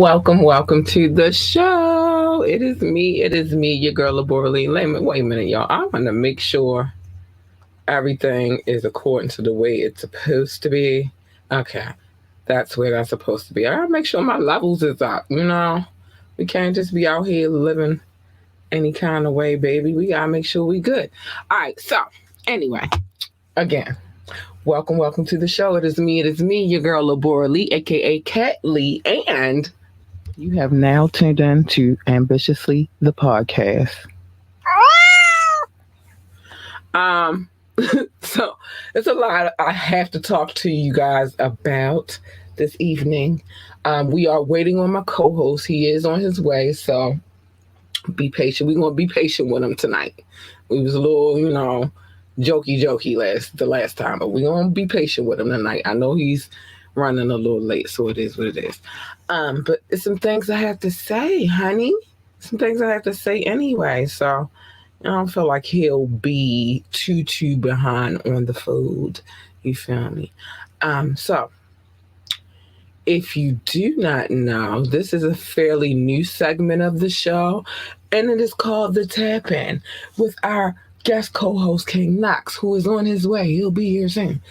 welcome to the show. It is me, your girl, Laborally. Wait a minute, y'all. I want to make sure everything is according to the way it's supposed to be. Okay, that's where that's supposed to be. I gotta make sure my levels is up, We can't just be out here living any kind of way, baby. We gotta make sure we good. All right, so anyway, again, welcome to the show. It is me, your girl, Labora Lee, aka Cat Lee, and you have now tuned in to Ambitiously the podcast. Um, so it's a lot I have to talk to you guys about this evening. We are waiting on my co-host. He is on his way, so be patient. We're gonna be patient with him tonight. We was a little, jokey the last time, but we're gonna be patient with him tonight. I know he's running a little late, so it is what it is. But it's some things I have to say, honey. Some things I have to say anyway. So I don't feel like he'll be too behind on the food. You feel me? So if you do not know, this is a fairly new segment of the show, and it is called The Tap In with our guest co-host, King KNOXX, who is on his way. He'll be here soon.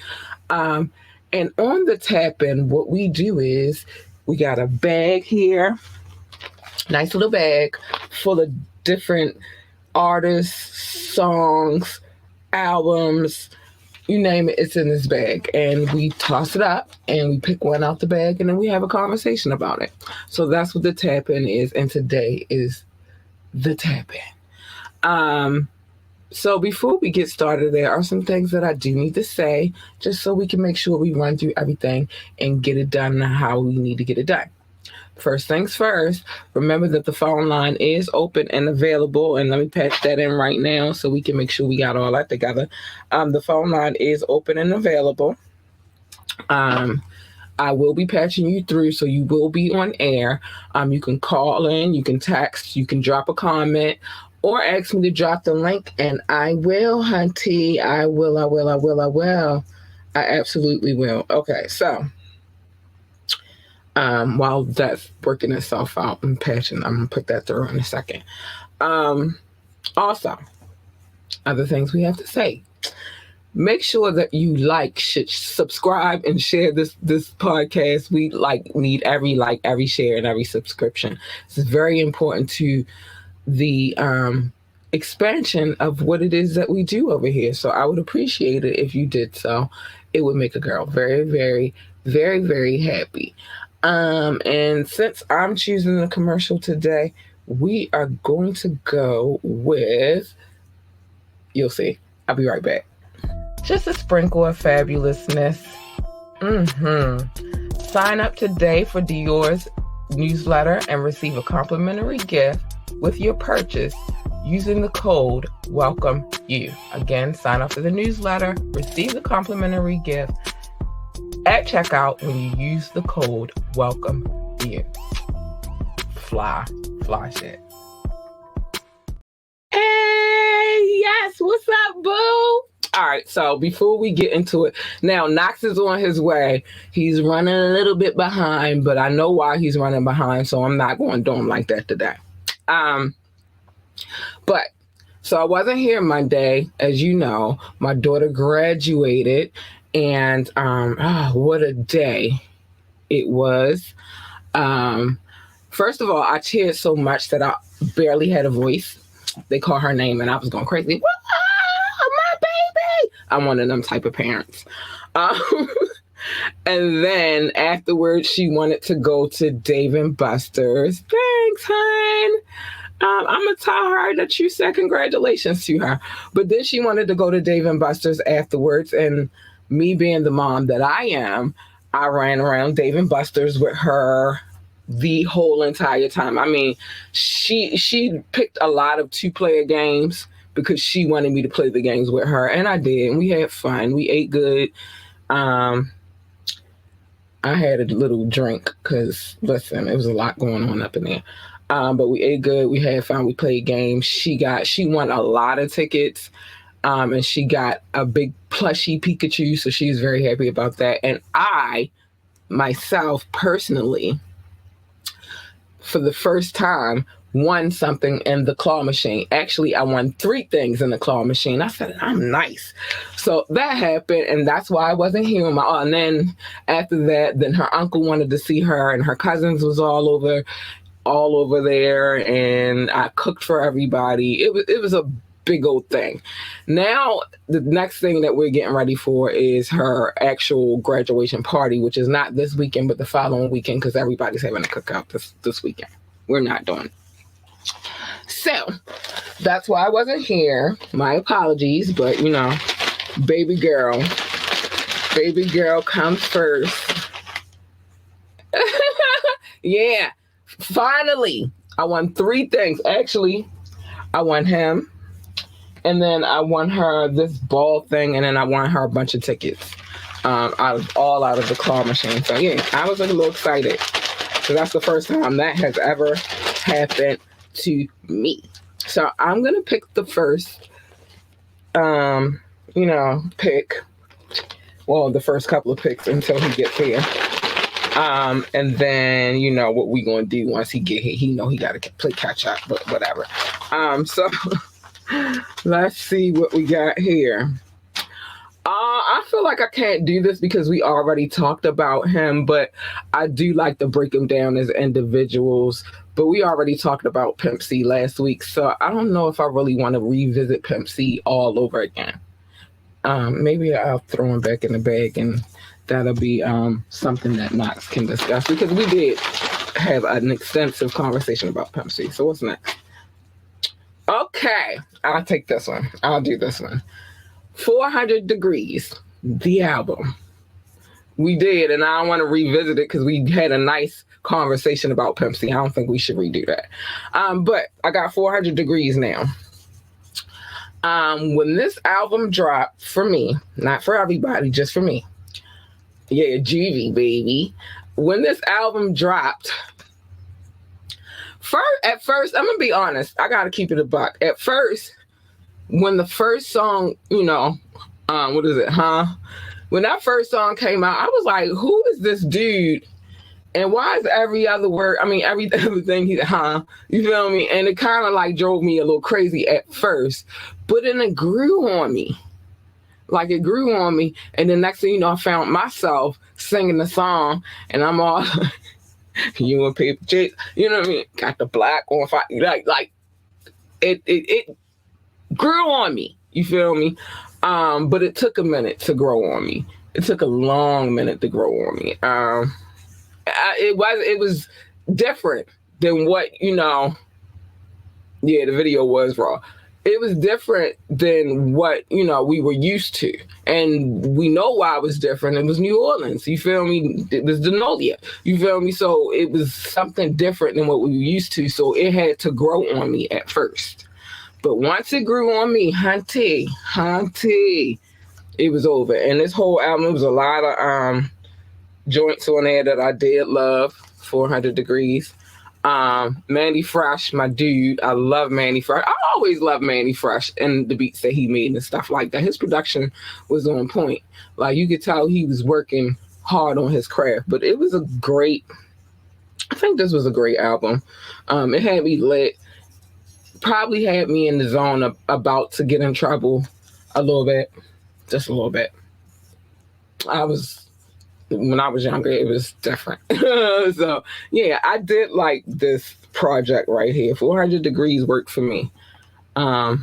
And on the Tap In, what we do is we got a bag here, nice little bag full of different artists, songs, albums, you name it, it's in this bag. And we toss it up and we pick one out the bag and then we have a conversation about it. So that's what the Tap In is. And today is the Tap In. So before we get started, there are some things that I do need to say just so we can make sure we run through everything and get it done how we need to get it done. First things first, remember that the phone line is open and available, and let me patch that in right now so we can make sure we got all that together. The phone line is open and available. I will be patching you through, so you will be on air. You can call in, you can text, you can drop a comment, or ask me to drop the link, and I will, hunty. I will. I absolutely will. Okay, so while that's working itself out and patching, I'm going to put that through in a second. Also, other things we have to say. Make sure that you subscribe, and share this podcast. We need every share and every subscription. This is very important to the expansion of what it is that we do over here. So I would appreciate it if you did so. It would make a girl very, very, very, very happy. And since I'm choosing the commercial today, we are going to go with, you'll see. I'll be right back. Just a sprinkle of fabulousness. Sign up today for Dior's newsletter and receive a complimentary gift with your purchase using the code WELCOMEYOU. Again, sign up for the newsletter, receive the complimentary gift at checkout when you use the code WELCOMEYOU. Fly shit. Hey, yes, what's up, boo? All right, so before we get into it, now Knox is on his way. He's running a little bit behind, but I know why he's running behind, so I'm not going to do him like that today. But so I wasn't here Monday, as you know. My daughter graduated, and what a day it was. First of all, I cheered so much that I barely had a voice. They called her name, and I was going crazy. My baby! I'm one of them type of parents. And then afterwards, she wanted to go to Dave & Buster's. Thanks, hon. I'm going to tell her that you said congratulations to her. But then she wanted to go to Dave & Buster's afterwards. And me being the mom that I am, I ran around Dave & Buster's with her the whole entire time. I mean, she picked a lot of 2-player games because she wanted me to play the games with her. And I did. And we had fun. We ate good. I had a little drink because, listen, it was a lot going on up in there. But we ate good. We had fun. We played games. She won a lot of tickets. And she got a big plushy Pikachu. So she's very happy about that. And I, myself, personally, for the first time, won something in the claw machine. Actually, I won 3 things in the claw machine. I said, I'm nice. So that happened, and that's why I wasn't here with my. And then after that, then her uncle wanted to see her, and her cousins was all over there, and I cooked for everybody. It was a big old thing. Now the next thing that we're getting ready for is her actual graduation party, which is not this weekend but the following weekend, because everybody's having a cookout this weekend. We're not doing it. So that's why I wasn't here. My apologies, but baby girl comes first. Yeah, finally I won 3 things. Actually, I won him, and then I won her this ball thing, and then I won her a bunch of tickets out of the claw machine. So yeah, I was a little excited. So that's the first time that has ever happened to me. So I'm gonna pick the first pick. Well, the first couple of picks until he gets here. And then what we gonna do once he get here. He gotta play catch up, but whatever. So let's see what we got here. I feel like I can't do this because we already talked about him, but I do like to break them down as individuals. But we already talked about Pimp C last week, so I don't know if I really want to revisit Pimp C all over again. Maybe I'll throw him back in the bag, and that'll be something that Knox can discuss, because we did have an extensive conversation about Pimp C. So what's next? Okay, I'll take this one. I'll do this one. 400 Degrees, the album. We did, and I don't want to revisit it because we had a nice conversation about Pimp C. I don't think we should redo that. But I got 400 Degrees now. When this album dropped, for me, not for everybody, just for me. Yeah, Juvie, baby. When this album dropped, at first, I'm going to be honest. I got to keep it a buck. At first, when the first song, what is it, huh? When that first song came out, I was like, who is this dude? And why is every other word, everything he's, huh? You feel me? And it kind of like drove me a little crazy at first, but then it grew on me. Like it grew on me. And then next thing you know, I found myself singing the song, and I'm all, you and paper chase, you know what I mean? Got the black on fire. Like it grew on me. You feel me? But it took a minute to grow on me. It took a long minute to grow on me. It was different than what, the video was raw. It was different than what, we were used to. And we know why it was different. It was New Orleans. You feel me? It was Denolia. You feel me? So it was something different than what we were used to. So it had to grow on me at first. But once it grew on me, hunty, it was over. And this whole album was a lot of joints on there that I did love. 400 Degrees. Manny Fresh, my dude. I love Manny Fresh. I always love Manny Fresh and the beats that he made and stuff like that. His production was on point. Like you could tell he was working hard on his craft. But it was I think this was a great album. It had me lit. Probably had me in the zone about to get in trouble a little bit, just a little bit. When I was younger, it was different. So yeah, I did like this project right here. 400 Degrees worked for me. Yeah,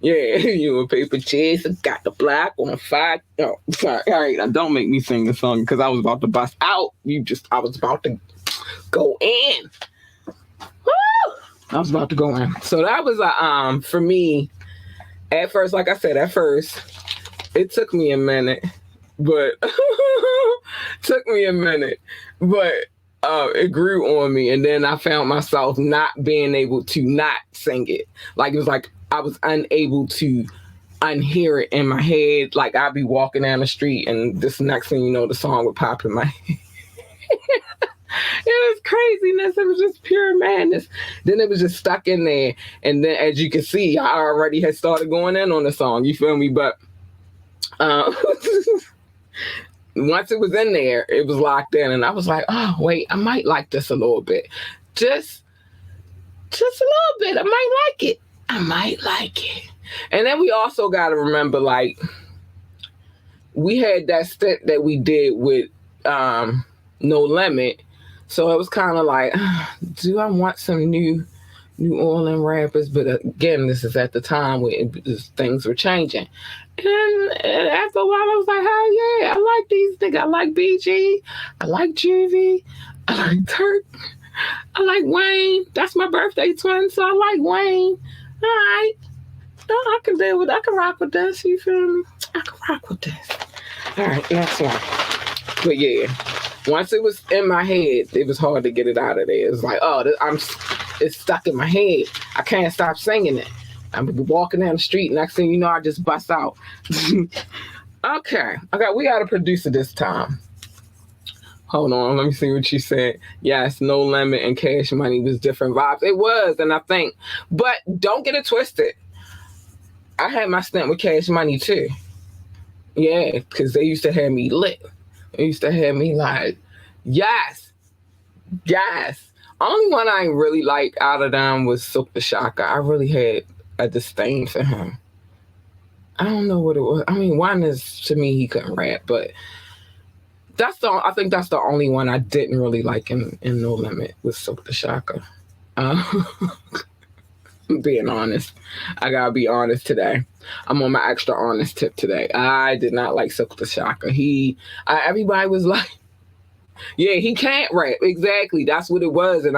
you a paper chase, got the black on fire. Oh, sorry. All right, don't make me sing the song because I was about to bust out. I was about to go in. Woo! I was about to go in. So that was for me, at first, like I said, it took me a minute, but it grew on me. And then I found myself not being able to not sing it. Like it was like I was unable to unhear it in my head. Like I'd be walking down the street and this next thing you know, the song would pop in my head. It was craziness. It was just pure madness. Then it was just stuck in there. And then, as you can see, I already had started going in on the song. You feel me? But once it was in there, it was locked in. And I was like, oh, wait, I might like this a little bit. Just a little bit. I might like it. I might like it. And then we also got to remember, like, we had that stint that we did with No Limit. So it was kind of like, do I want some New Orleans rappers? But again, this is at the time when things were changing. And after a while, I was like, hell yeah, I like these niggas. I like BG. I like Juvie. I like Turk. I like Wayne. That's my birthday twin, so I like Wayne. All right. No, I can deal with, I can rock with this. You feel me? I can rock with this. All right, next one. But yeah, once it was in my head, it was hard to get it out of there. It was like, oh, it's stuck in my head. I can't stop singing it. I'm walking down the street, next thing you know, I just bust out. Okay, we got a producer this time. Hold on, let me see what you said. Yes, No Limit and Cash Money was different vibes. It was, and I think, but don't get it twisted. I had my stint with Cash Money too. Yeah, because they used to have me lit. They used to have me like, yes. Only one I really liked out of them was Silk the Shocker. I really had a disdain for him. I don't know what it was. I mean, one is, to me, he couldn't rap, but I think that's the only one I didn't really like in No Limit was Silk the Shocker. I'm being honest. I gotta be honest today. I'm on my extra honest tip today. I did not like Silk the Shocker. Everybody was like, yeah, he can't rap. Exactly. That's what it was. And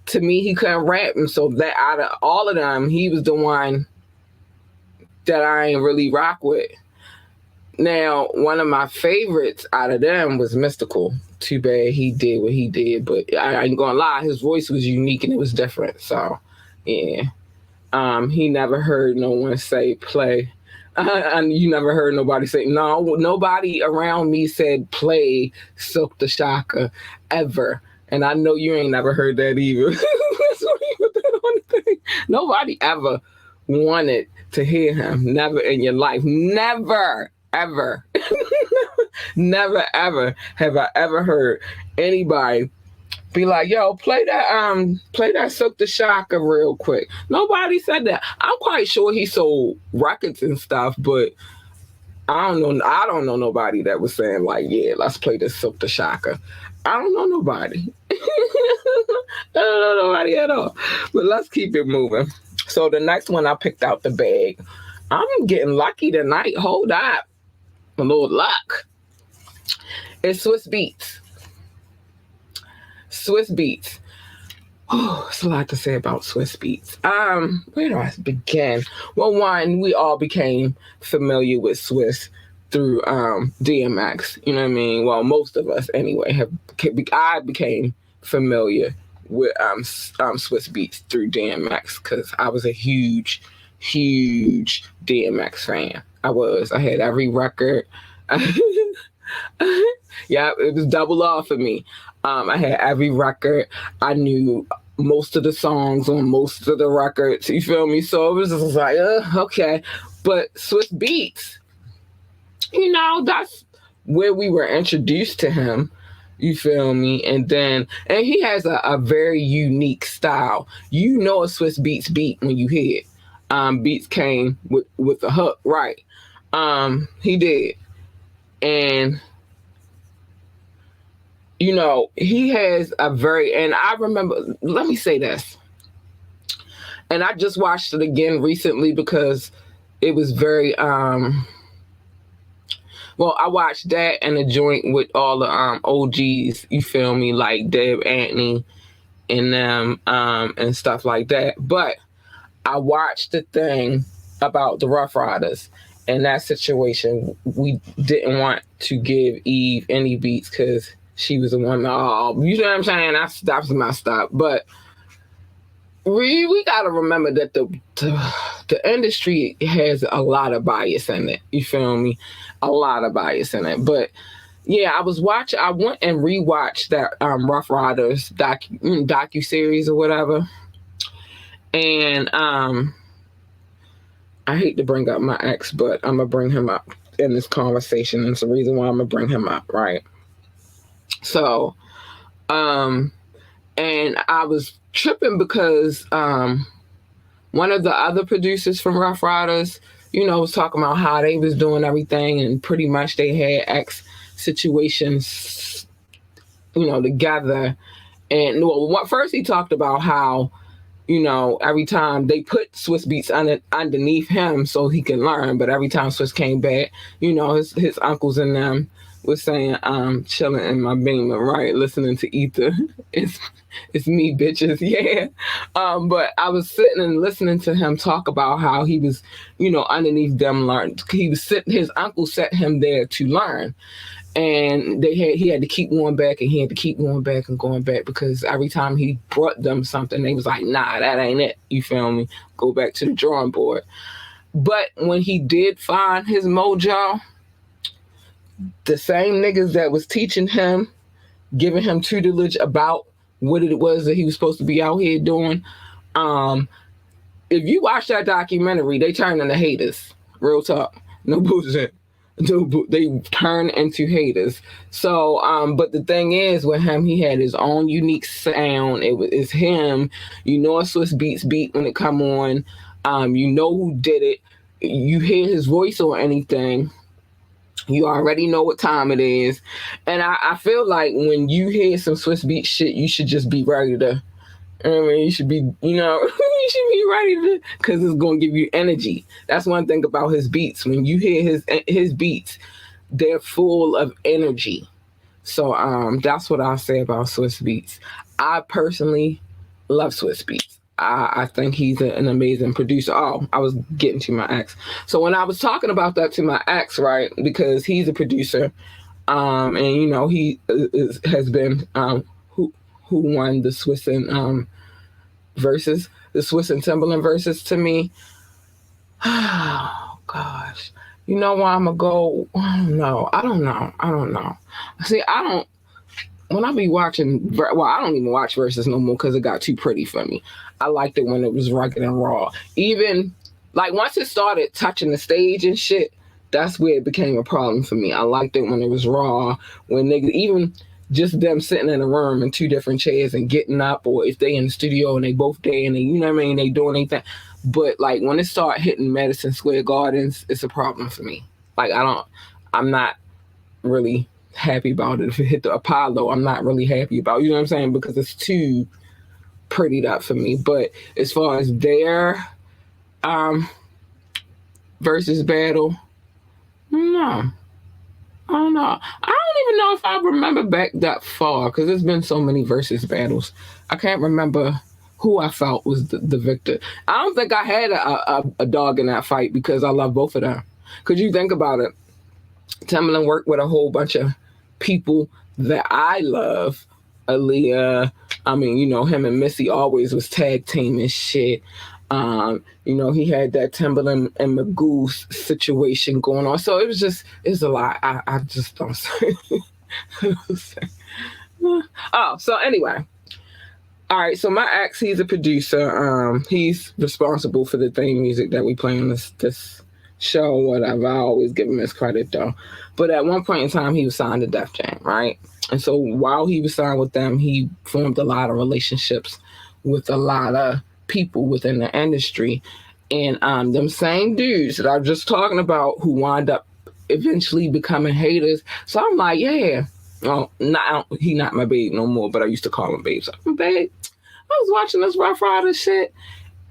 to me, he couldn't rap. And so that out of all of them, he was the one that I ain't really rock with. Now, one of my favorites out of them was Mystical. Too bad he did what he did, but I ain't gonna lie, his voice was unique and it was different. So, yeah. He never heard no one say play. And you never heard nobody say, no, nobody around me said play Silk the Shocker ever. And I know you ain't never heard that either. That's what you put that on the thing. Nobody ever wanted to hear him. Never in your life. Never. Ever. Never ever have I ever heard anybody be like, yo, play that Silk the Shocker real quick. Nobody said that. I'm quite sure he sold records and stuff, but I don't know nobody that was saying like, yeah, let's play this Silk the Shocker. I don't know nobody. I don't know nobody at all. But let's keep it moving. So the next one I picked out the bag. I'm getting lucky tonight. Hold up. A little luck. It's Swiss Beats. Swiss Beats. Oh, it's a lot to say about Swiss Beats. Where do I begin? Well, one, we all became familiar with Swiss through DMX. You know what I mean? Well, most of us anyway I became familiar with Swiss Beats through DMX because I was a huge DMX fan. I had every record. Yeah, it was double off for me. I had every record. I knew most of the songs on most of the records. You feel me? So it was just like, okay. But Swiss Beats, that's where we were introduced to him. You feel me? And he has a very unique style. You know a Swiss Beats beat when you hear it. Beats came with the hook, right? He did. And, he has and I remember, let me say this. And I just watched it again recently because it was very, I watched that and a joint with all the OGs, you feel me, like Deb Antony and them and stuff like that. But I watched the thing about the Rough Riders. In that situation, we didn't want to give Eve any beats because she was the one. Oh, you know what I'm saying? That's messed up. But we gotta remember that the industry has a lot of bias in it. You feel me? A lot of bias in it. But yeah, I went and rewatched that Rough Riders docu-series or whatever, and I hate to bring up my ex, but I'm going to bring him up in this conversation. And it's the reason why I'm going to bring him up, right? So, And I was tripping because one of the other producers from Rough Riders, was talking about how they was doing everything, and pretty much they had X situations, together. And first he talked about how, every time they put Swiss Beats underneath him so he can learn, but every time Swiss came back, his uncles and them was saying, chilling in my beamer, right, listening to Ether. It's me, bitches, yeah. But I was sitting and listening to him talk about how he was, underneath them learned. His uncle set him there to learn. And he had to keep going back, and he had to keep going back and going back, because every time he brought them something, they was like, nah, that ain't it. You feel me? Go back to the drawing board. But when he did find his mojo, the same niggas that was teaching him, giving him tutelage about what it was that he was supposed to be out here doing, if you watch that documentary, they turn into haters. Real talk. No bullshit. They turn into haters. So, but the thing is, with him, he had his own unique sound. It's him. A Swiss Beats beat when it come on. You know who did it. You hear his voice or anything, you already know what time it is. And I feel like when you hear some Swiss Beats shit, you should just be ready to. You should be, you should be ready to, because it's going to give you energy. That's one thing about his beats. When you hear his beats, they're full of energy. So that's what I'll say about Swiss Beats. I personally love Swiss Beats. I think he's an amazing producer. Oh, I was getting to my ex. So when I was talking about that to my ex, right, because he's a producer, and he has been who won the Swiss and versus the Swiss and Timberland versus to me. Oh gosh, why I'm gonna go? I don't know. See, when I be watching, I don't even watch versus no more because it got too pretty for me. I liked it when it was rugged and raw. Even like once it started touching the stage and shit, that's where it became a problem for me. I liked it when it was raw, when niggas, even just them sitting in a room in two different chairs and getting up, or if they in the studio and they both there and they, they doing anything. But like when it start hitting Madison Square Gardens, it's a problem for me. Like I'm not really happy about it. If it hit the Apollo, I'm not really happy about it. You know what I'm saying? Because it's too prettied up for me. But as far as their versus battle, no. I don't know. I don't even know if I remember back that far, because there's been so many versus battles. I can't remember who I felt was the victor. I don't think I had a dog in that fight, because I love both of them. Because you think about it, Timberland worked with a whole bunch of people that I love. Aaliyah, him and Missy always was tag team and shit. He had that Timberland and Magoo situation going on. So it's a lot. I just don't say. Oh, so anyway. All right, so my ex, he's a producer. He's responsible for the theme music that we play on this show, whatever. I always give him his credit, though. But at one point in time, he was signed to Def Jam, right? And so while he was signed with them, he formed a lot of relationships with a lot of people within the industry. And them same dudes that I was just talking about who wind up eventually becoming haters. So I'm like, yeah. Well, he not my babe no more, but I used to call him babe. So, babe, I was watching this Rough Rider shit,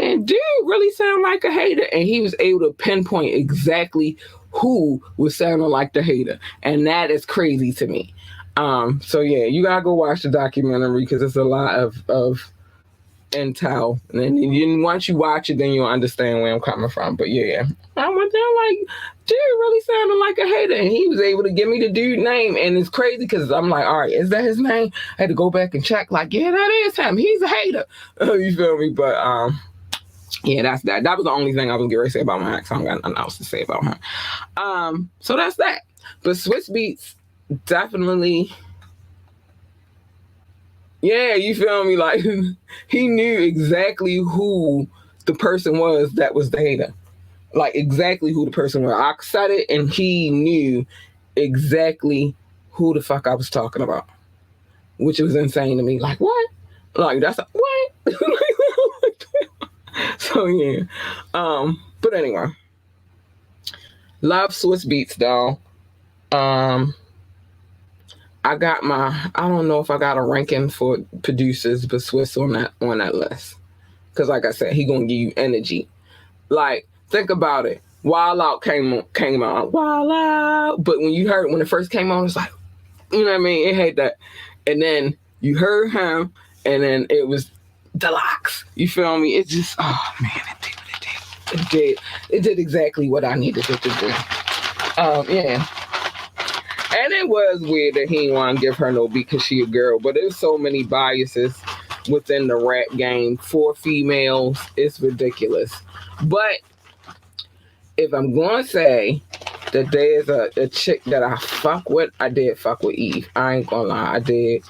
and dude really sound like a hater. And he was able to pinpoint exactly who was sounding like the hater. And that is crazy to me. So yeah, you gotta go watch the documentary, because it's a lot of intel. And then once you watch it, then you'll understand where I'm coming from. But yeah, I went there like, dude really sounded like a hater, and he was able to give me the dude name. And it's crazy because I'm like, all right, is that his name? I had to go back and check, like, yeah, that is him. He's a hater. You feel me? But yeah, that's that. That was the only thing I was going to say about my ex. I don't got nothing else to say about him. So that's that. But Swiss Beats definitely, yeah, you feel me? Like, he knew exactly who the person was that was the hater. Like, exactly who the person was. I said it, and he knew exactly who the fuck I was talking about, which was insane to me. Like, what? Like that's what? So yeah. But anyway, love Swiss Beats though. Um, I don't know if I got a ranking for producers, but Swiss on that list. Cause like I said, he gonna give you energy. Like, think about it. Wild Out came out. Wild Out. But when it first came on, it's like, you know what I mean? It had that. And then you heard him, and then it was Deluxe. You feel me? It just, oh man, it did what it did. It did. It did exactly what I needed it to do. Yeah. And it was weird that he didn't want to give her no beat because she a girl. But there's so many biases within the rap game for females. It's ridiculous. But if I'm going to say that there's a chick that I fuck with, I did fuck with Eve. I ain't going to lie. I did.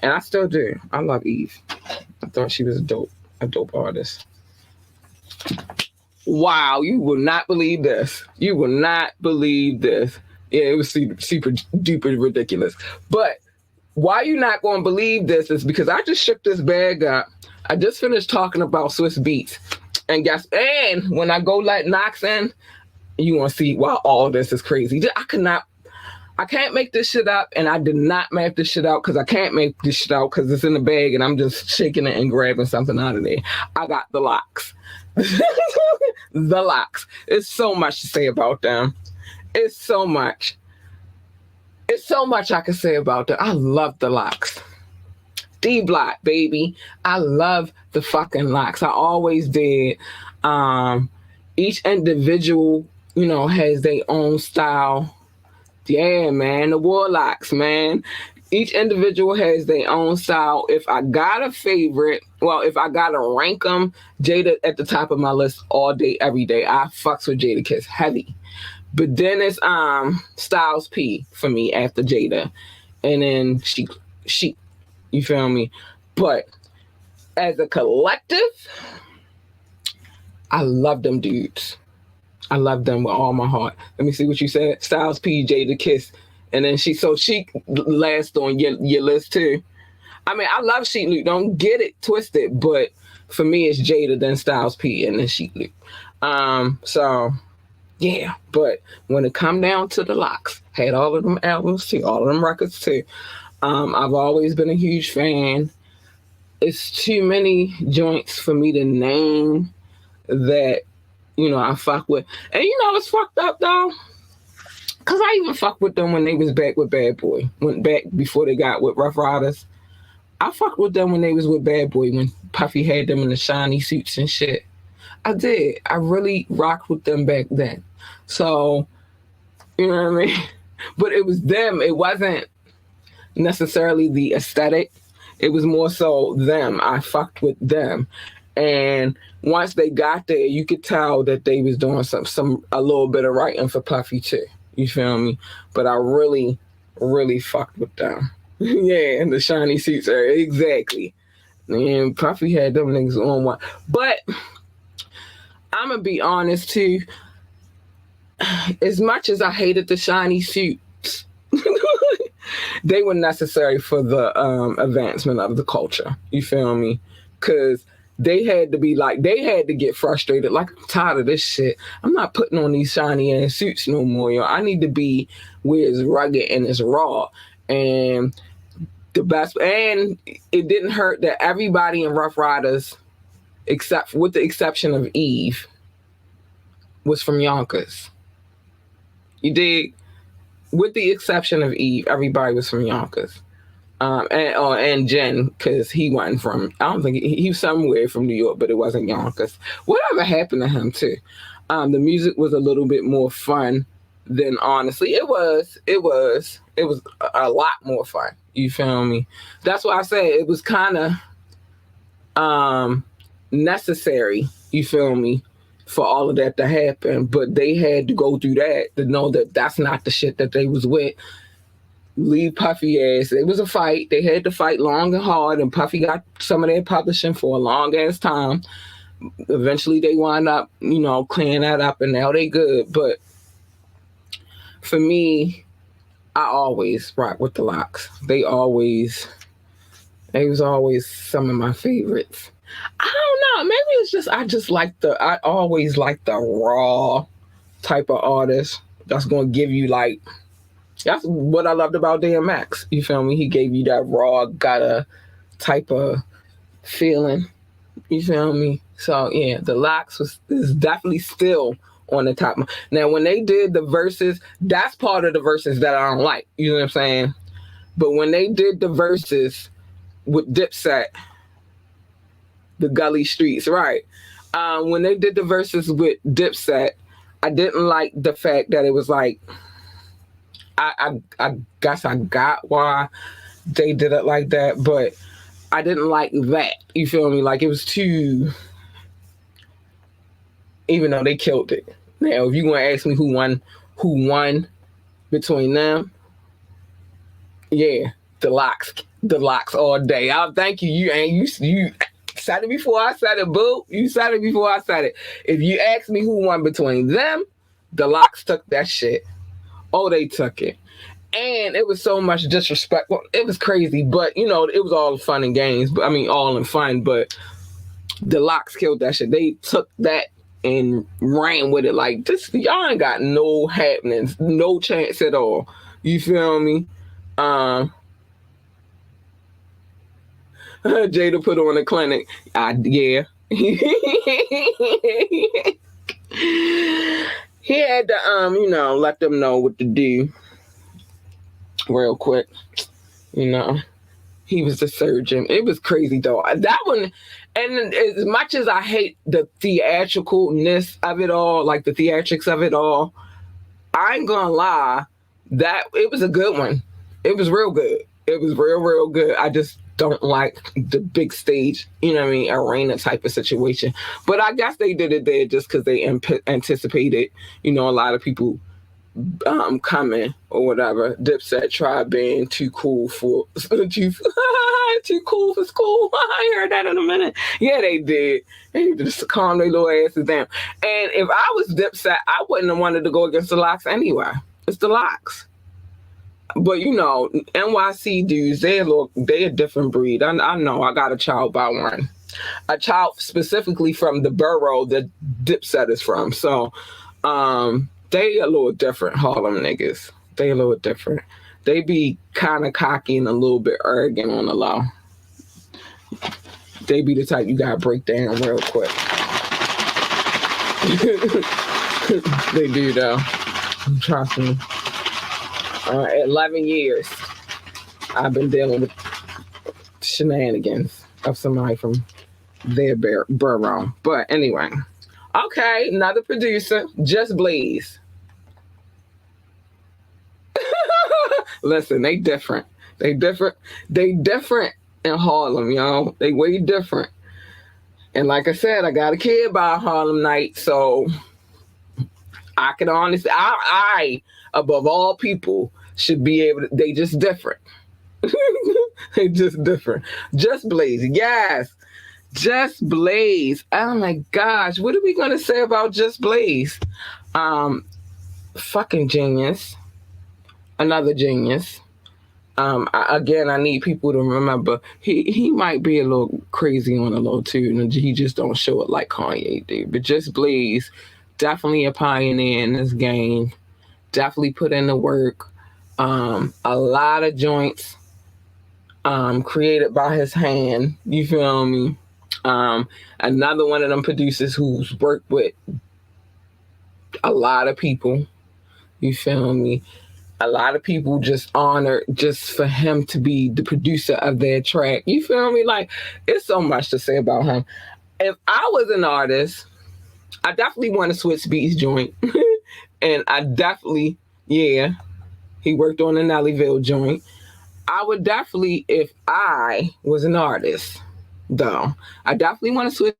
And I still do. I love Eve. I thought she was a dope artist. Wow, you will not believe this. You will not believe this. Yeah, it was super duper ridiculous. But why you not going to believe this is because I just shook this bag up. I just finished talking about Swiss Beats. And when I go let Knox in, you want to see why all this is crazy. I can't make this shit up, and I did not map this shit out because I can't make this shit out because it's in the bag and I'm just shaking it and grabbing something out of there. I got the locks. The locks. It's so much to say about them. It's so much. It's so much I can say about them. I love the locks. D-Block, baby. I love the fucking locks. I always did. Each individual, has their own style. Yeah, man. The Warlocks, man. Each individual has their own style. If I got a favorite, if I got to rank them, Jada at the top of my list all day, every day. I fucks with Jada Kiss heavy. But then it's Styles P for me after Jada. And then she, you feel me? But as a collective, I love them dudes. I love them with all my heart. Let me see what you said. Styles P, Jada Kiss. And then she last on your list too. I mean, I love Sheet Luke. Don't get it twisted. But for me, it's Jada, then Styles P, and then Sheet Luke. So, yeah. But when it come down to the locks, had all of them albums too, all of them records too. I've always been a huge fan. It's too many joints for me to name that, I fuck with. And it's fucked up though. Cause I even fucked with them when they was back with Bad Boy. Went back before they got with Rough Riders. I fucked with them when they was with Bad Boy, when Puffy had them in the shiny suits and shit. I did. I really rocked with them back then. So, you know what I mean? But it was them. It wasn't necessarily the aesthetic. It was more so them. I fucked with them. And once they got there, you could tell that they was doing a little bit of writing for Puffy too. You feel me? But I really, really fucked with them. Yeah, and the shiny suits are exactly. And Puffy had them niggas on one. But I'm going to be honest too. As much as I hated the shiny suits, they were necessary for the advancement of the culture. You feel me? Because they had to get frustrated. Like, I'm tired of this shit. I'm not putting on these shiny ass suits no more, yo. I need to be where it's rugged and it's raw. And the best, and it didn't hurt that everybody in Rough Riders, with the exception of Eve, was from Yonkers. You dig? With the exception of Eve, everybody was from Yonkers. And Jen, because he wasn't from, I don't think, he was somewhere from New York, but it wasn't Yonkers. Whatever happened to him too? The music was a little bit more fun than, honestly, it was a lot more fun. You feel me? That's why I say it was kind of necessary, you feel me, for all of that to happen. But they had to go through that to know that that's not the shit that they was with. Leave Puffy ass. It was a fight. They had to fight long and hard, and Puffy got some of their publishing for a long ass time. Eventually they wound up, clearing that up, and now they good. But for me, I always rock with the locks. They always They was always some of my favorites. I don't know. Maybe it's just I always like the raw type of artist that's gonna give you like that's what I loved about DMX. You feel me? He gave you that raw, gotta type of feeling. You feel me? So yeah, the Locks is definitely still on the top. Now when they did the verses, that's part of the verses that I don't like. You know what I'm saying? But when they did the verses with Dipset, the Gully Streets, right? When they did the verses with Dipset, I didn't like the fact that it was like I guess I got why they did it like that, but I didn't like that. You feel me? Like it was too. Even though they killed it. Now, if you want to ask me who won between them, yeah, the Locks all day. I'll thank you. You said it before I said it, boo. You said it before I said it. If you ask me who won between them, the Locks took that shit. Oh, they took it. And it was so much disrespect. Well, it was crazy, but you know, it was all fun and games. But I mean, all in fun. But the Locks killed that shit. They took that and ran with it like this. Y'all ain't got no happenings, no chance at all. You feel me? Jada put on a clinic. Yeah. He had to let them know what to do real quick. You know. He was the surgeon. It was crazy though. That one, and as much as I hate the theatricalness of it all, like the theatrics of it all, I ain't gonna lie, that it was a good one. It was real good. It was real good. I just don't like the big stage, you know what I mean, arena type of situation. But I guess they did it there just because they anticipated, a lot of people coming or whatever. Dipset tried being too cool for too cool for school. I heard that in a minute. Yeah, they did. They need to just calm their little asses down. And if I was Dipset, I wouldn't have wanted to go against the Locks anyway. It's the Locks. But NYC dudes, they a different breed. I know. I got a child by one. A child specifically from the borough that Dipset is from. So they a little different, Harlem niggas. They a little different. They be kind of cocky and a little bit arrogant on the low. They be the type you gotta break down real quick. They do though. Trust me. 11 years I've been dealing with shenanigans of somebody from their borough. But anyway. Okay, another producer, Just Blaze. Listen, they different. They different in Harlem, y'all. They way different. And like I said, I got a kid by Harlem Night, so I can honestly, I above all people, should be able to, they just different. They just different. Just Blaze, yes. Just Blaze. Oh my gosh, what are we gonna say about Just Blaze? Fucking genius. Another genius. I need people to remember he might be a little crazy on the low too, and he just don't show it like Kanye did. But Just Blaze, definitely a pioneer in this game. Definitely put in the work. A lot of joints created by his hand. You feel me? Another one of them producers who's worked with a lot of people. You feel me? A lot of people just honored just for him to be the producer of their track. You feel me? Like, it's so much to say about him. If I was an artist, I definitely want to switch beats joint. And I definitely, he worked on the Nellyville joint. I would definitely, if I was an artist, though, I definitely want to switch.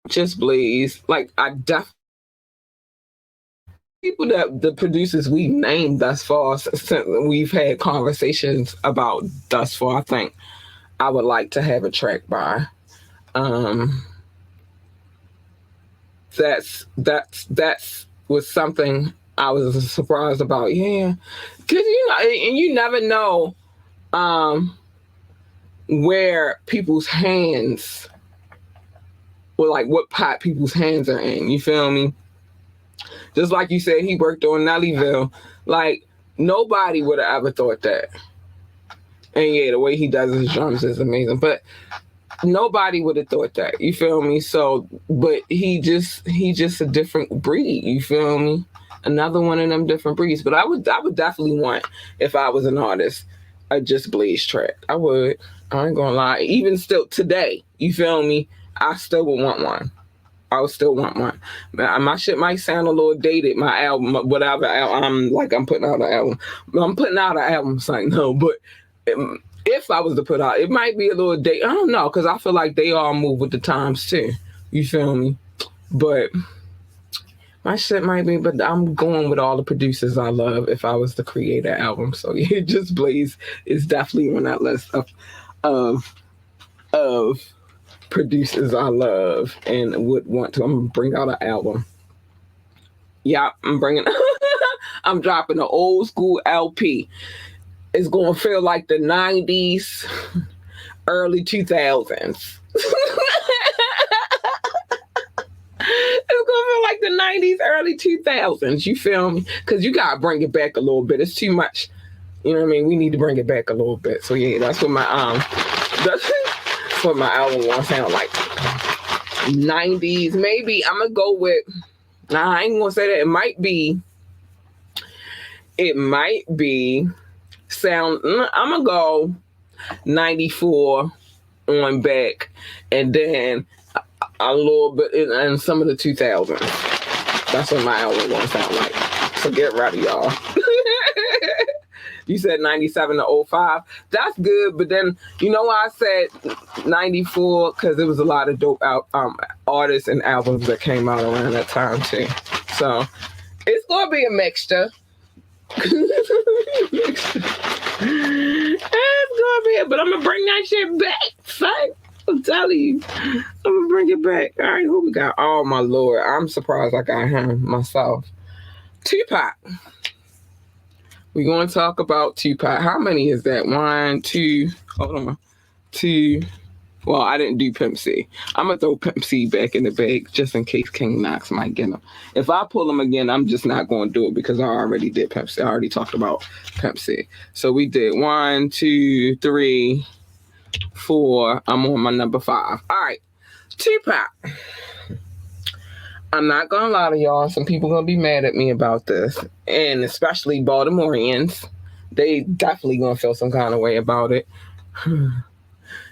Just Blaze. Like, I definitely, people that the producers we've named thus far, since we've had conversations about thus far, I think I would like to have a track by. That's was something I was surprised about. Yeah, because and you never know um, where people's hands, or like what pot people's hands are in. You feel me? Just like you said, he worked on Nellyville. Like nobody would have ever thought that. And yeah, the way he does his drums is amazing. But nobody would have thought that. You feel me? So, but he just a different breed. You feel me? Another one of them different breeds. But I would definitely want, if I was an artist, a Just Blaze track. I would. I ain't gonna lie. Even still today, you feel me? I still would want one. I would still want one. My shit might sound a little dated. My album, whatever. I'm putting out an album. I'm putting out an album. Saying no, but. If I was to put out, it might be a little date. I don't know, because I feel like they all move with the times too. You feel me? But my shit might be, but I'm going with all the producers I love if I was to create an album. So yeah, Just Blaze is definitely on that list of producers I love and would want to. I'm gonna bring out an album. Yeah, I'm dropping an old school LP. It's going to feel like the 90s, early 2000s. It's going to feel like the 90s, early 2000s. You feel me? Because you got to bring it back a little bit. It's too much. You know what I mean? We need to bring it back a little bit. So yeah, that's what my album will sound like. 90s, maybe. I'm going to go with, I ain't going to say that. It might be sound. I'm gonna go 94 on back, and then a little bit in some of the 2000s. That's what my album gonna sound like. So get ready, y'all. You said 97 to 05. That's good, but then you know why I said 94? Because there was a lot of dope artists and albums that came out around that time too. So it's gonna be a mixture. It's gonna be it, but I'm gonna bring that shit back, son. I'm telling you, I'm gonna bring it back. All right, who we got? Oh my lord, I'm surprised I got him myself. Tupac. We're gonna talk about Tupac. How many is that? 1, 2. Hold on, 2. Well, I didn't do Pimp C. I'm going to throw Pimp C back in the bag just in case King Knox might get him. If I pull him again, I'm just not going to do it because I already did Pimp C. I already talked about Pimp C. So we did 1, 2, 3, 4. I'm on my number 5. All right. Tupac. I'm not going to lie to y'all. Some people going to be mad at me about this. And especially Baltimoreans. They definitely going to feel some kind of way about it.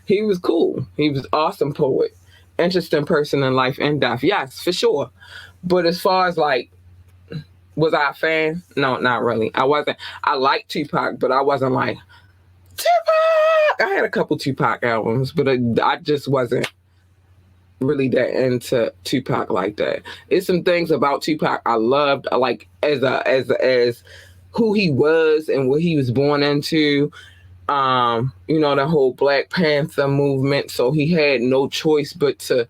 He was cool. He was an awesome poet. Interesting person in life and death. Yes, for sure. But as far as like, was I a fan? No, not really. I wasn't. I liked Tupac, but I wasn't like, Tupac! I had a couple Tupac albums, but I just wasn't really that into Tupac like that. It's some things about Tupac I loved, like as who he was and what he was born into. The whole Black Panther movement. So he had no choice but to,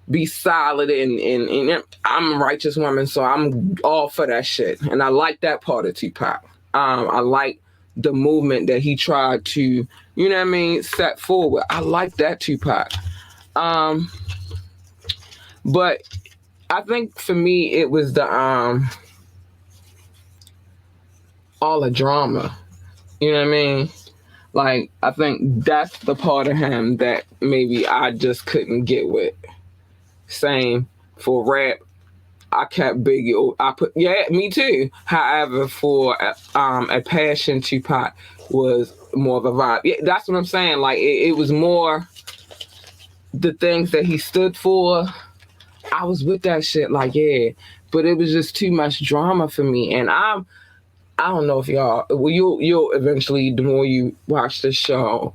be solid and I'm a righteous woman, so I'm all for that shit. And I like that part of Tupac. I like the movement that he tried to, set forward. I like that Tupac. But I think for me it was the all the drama. You know what I mean? Like, I think that's the part of him that maybe I just couldn't get with. Same for rap. I kept Biggie. Me too. However, for a passion, Tupac was more of a vibe. Yeah, that's what I'm saying. Like, it was more the things that he stood for. I was with that shit. Like, yeah. But it was just too much drama for me. And I don't know if y'all, you'll eventually, the more you watch this show,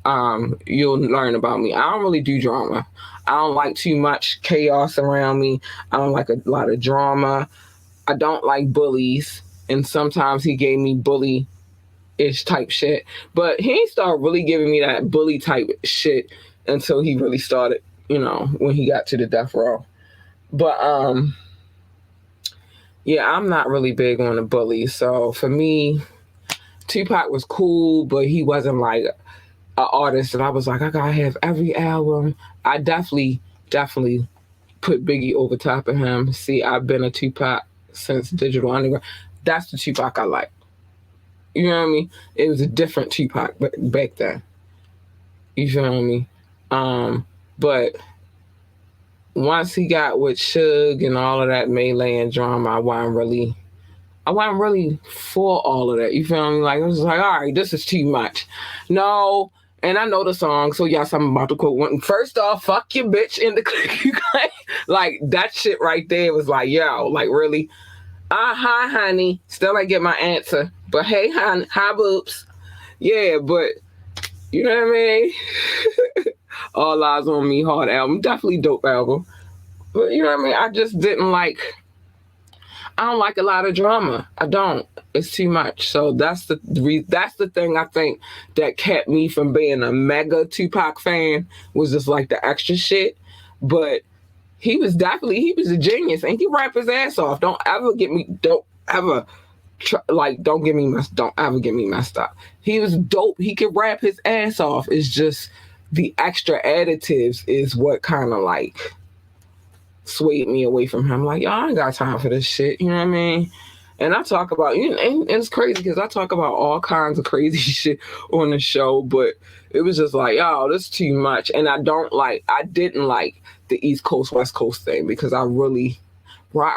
you'll learn about me. I don't really do drama. I don't like too much chaos around me. I don't like a lot of drama. I don't like bullies. And sometimes he gave me bully-ish type shit. But he ain't started really giving me that bully type shit until he really started, when he got to the death row. But, Yeah, I'm not really big on the bullies. So for me, Tupac was cool, but he wasn't like an artist that I was like, I gotta have every album. I definitely put Biggie over top of him. See, I've been a Tupac since Digital Underground. That's the Tupac I like. You know what I mean? It was a different Tupac back then. You feel me? But once he got with Suge and all of that melee and drama, I wasn't really for all of that. You feel me? Like, I was like, all right, this is too much. No, and I know the song, so yes, I'm about to quote one. First off, fuck your bitch in the click you claim. Like, that shit right there was like, yo, like, really? Hi, honey. Still I get my answer. But hey, honey, hi, boobs. Yeah, but, you know what I mean? All Eyes on Me, hard album. Definitely dope album. But, you know what I mean? I don't like a lot of drama. I don't. It's too much. So that's the thing I think that kept me from being a mega Tupac fan was just like the extra shit. But he was a genius and he rap his ass off. Don't ever get me messed up. He was dope. He could rap his ass off. It's just the extra additives is what kind of like swayed me away from him. Like, y'all ain't got time for this shit. You know what I mean? And I talk about, and it's crazy because I talk about all kinds of crazy shit on the show, but it was just like, oh, this is too much. And I didn't like the East Coast, West Coast thing because I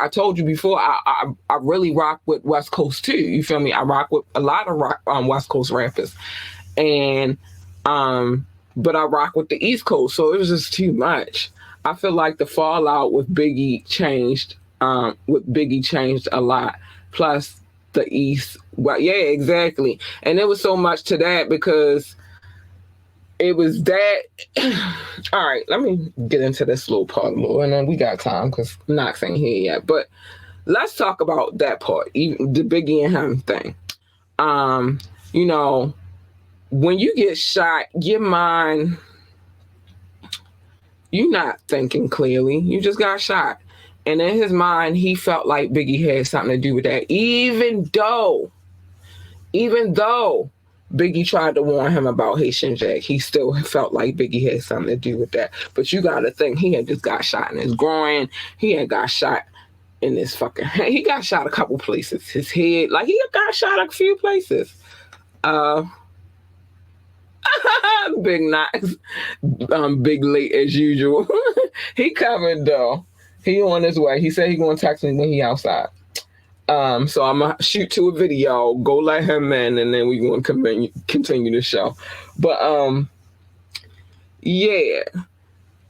told you before, I really rock with West Coast too. You feel me? I rock with a lot of West Coast rappers. And, but I rock with the East Coast. So it was just too much. I feel like the fallout with Biggie changed a lot. Plus the East. Well, yeah, exactly. And there was so much to that because it was that. All right, let me get into this little part more. And then we got time because Knox ain't here yet. But let's talk about that part, even the Biggie and him thing. When you get shot, your mind, you're not thinking clearly. You just got shot. And in his mind, he felt like Biggie had something to do with that. Even though Biggie tried to warn him about Haitian Jack, he still felt like Biggie had something to do with that. But you got to think, he had just got shot in his groin. He had got shot in his fucking head. He got shot a couple places. His head, like he got shot a few places. Big Knox, big late as usual. He coming though. He on his way. He said he gonna text me when he outside. So I'm gonna shoot to a video. Go let him in, and then we gonna continue the show. But yeah,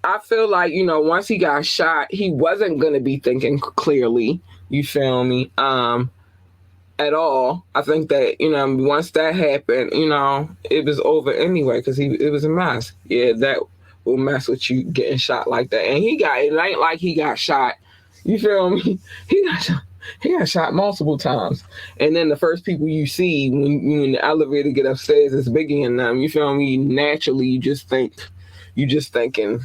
I feel like once he got shot, he wasn't gonna be thinking clearly. You feel me? At all. I think that once that happened, it was over anyway because it was a mess. Yeah, that will mess with you getting shot like that. And it ain't like he got shot. You feel me? He got shot multiple times. And then the first people you see when the elevator get upstairs is Biggie and them. You feel me? Naturally, you just thinking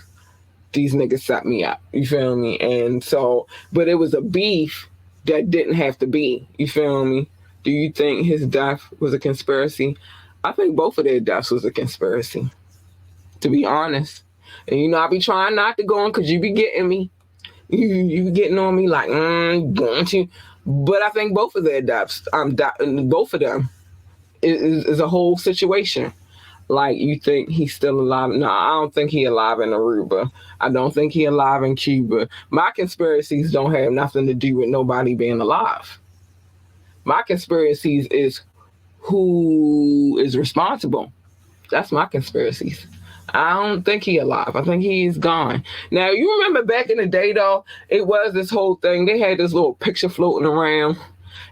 these niggas set me up. You feel me? And so, but it was a beef that didn't have to be. You feel me? Do you think his death was a conspiracy? I think both of their deaths was a conspiracy, to be honest. And I be trying not to go on because you be getting me. You be getting on me like, going to. But I think both of their deaths, both of them, is a whole situation. Like, you think he's still alive? No, I don't think he alive in Aruba. I don't think he alive in Cuba. My conspiracies don't have nothing to do with nobody being alive. My conspiracies is who is responsible. That's my conspiracies. I don't think he alive. I think he's gone. Now, you remember back in the day, though, it was this whole thing. They had this little picture floating around,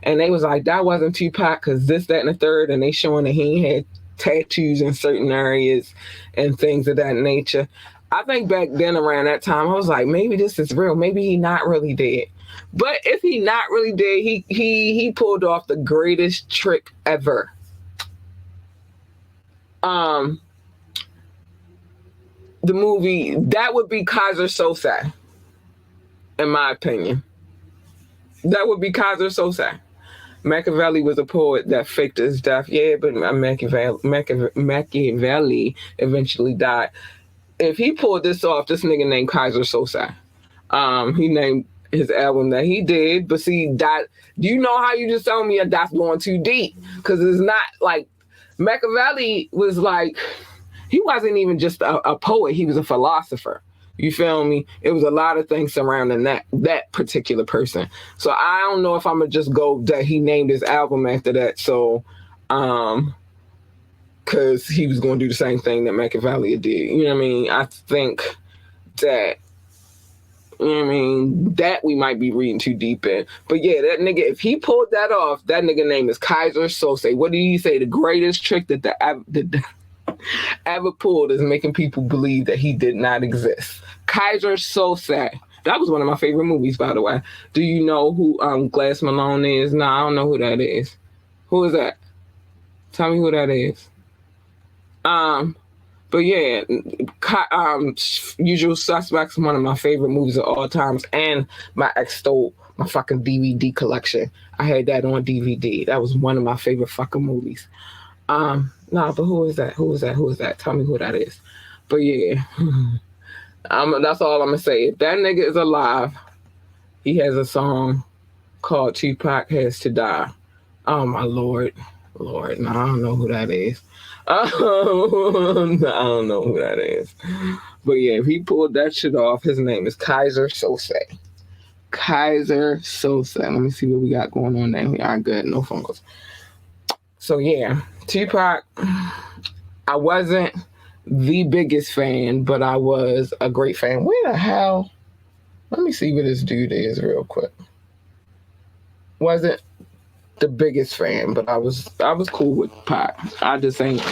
and they was like, that wasn't Tupac because this, that, and the third, and they showing that he had tattoos in certain areas and things of that nature. I think back then around that time, I was like, maybe this is real. Maybe he not really dead. But if he not really dead, he pulled off the greatest trick ever. The movie, that would be Kaiser Sose, in my opinion. That would be Kaiser Sose. Machiavelli was a poet that faked his death. Yeah, but Machiavelli eventually died. If he pulled this off, this nigga named Kaiser Sose. He named his album that he did, but see that, do you know how you just told me that's going too deep? Because it's not like Machiavelli was like, he wasn't even just a poet, he was a philosopher. You feel me? It was a lot of things surrounding that particular person. So I don't know if I'm gonna just go that he named his album after that. So, because he was going to do the same thing that Machiavelli did. You know what I mean? I think that, you know what I mean, that we might be reading too deep in. But yeah, that nigga, if he pulled that off, that nigga name is Kaiser Sose. What did he say? The greatest trick that the ever pulled is making people believe that he did not exist. Kaiser Sose. That was one of my favorite movies, by the way. Do you know who Glass Malone is? No, I don't know who that is. Who is that? Tell me who that is. But yeah, Usual Suspects, one of my favorite movies of all times, and my ex stole my fucking DVD collection. I had that on DVD. That was one of my favorite fucking movies. Nah, but who is that? Who is that? Who is that? Tell me who that is. But yeah, that's all I'm gonna say. If that nigga is alive, he has a song called Tupac Has to Die. Oh my Lord. No, I don't know who that is. I don't know who that is. But yeah, if he pulled that shit off, his name is Kaiser Sose. Kaiser Sose. Let me see what we got going on there. We are good. No phone calls. So yeah, Tupac, I wasn't the biggest fan, but I was a great fan. Where the hell? Let me see what this dude is real quick. Wasn't the biggest fan, but I was cool with Pac. I just ain't,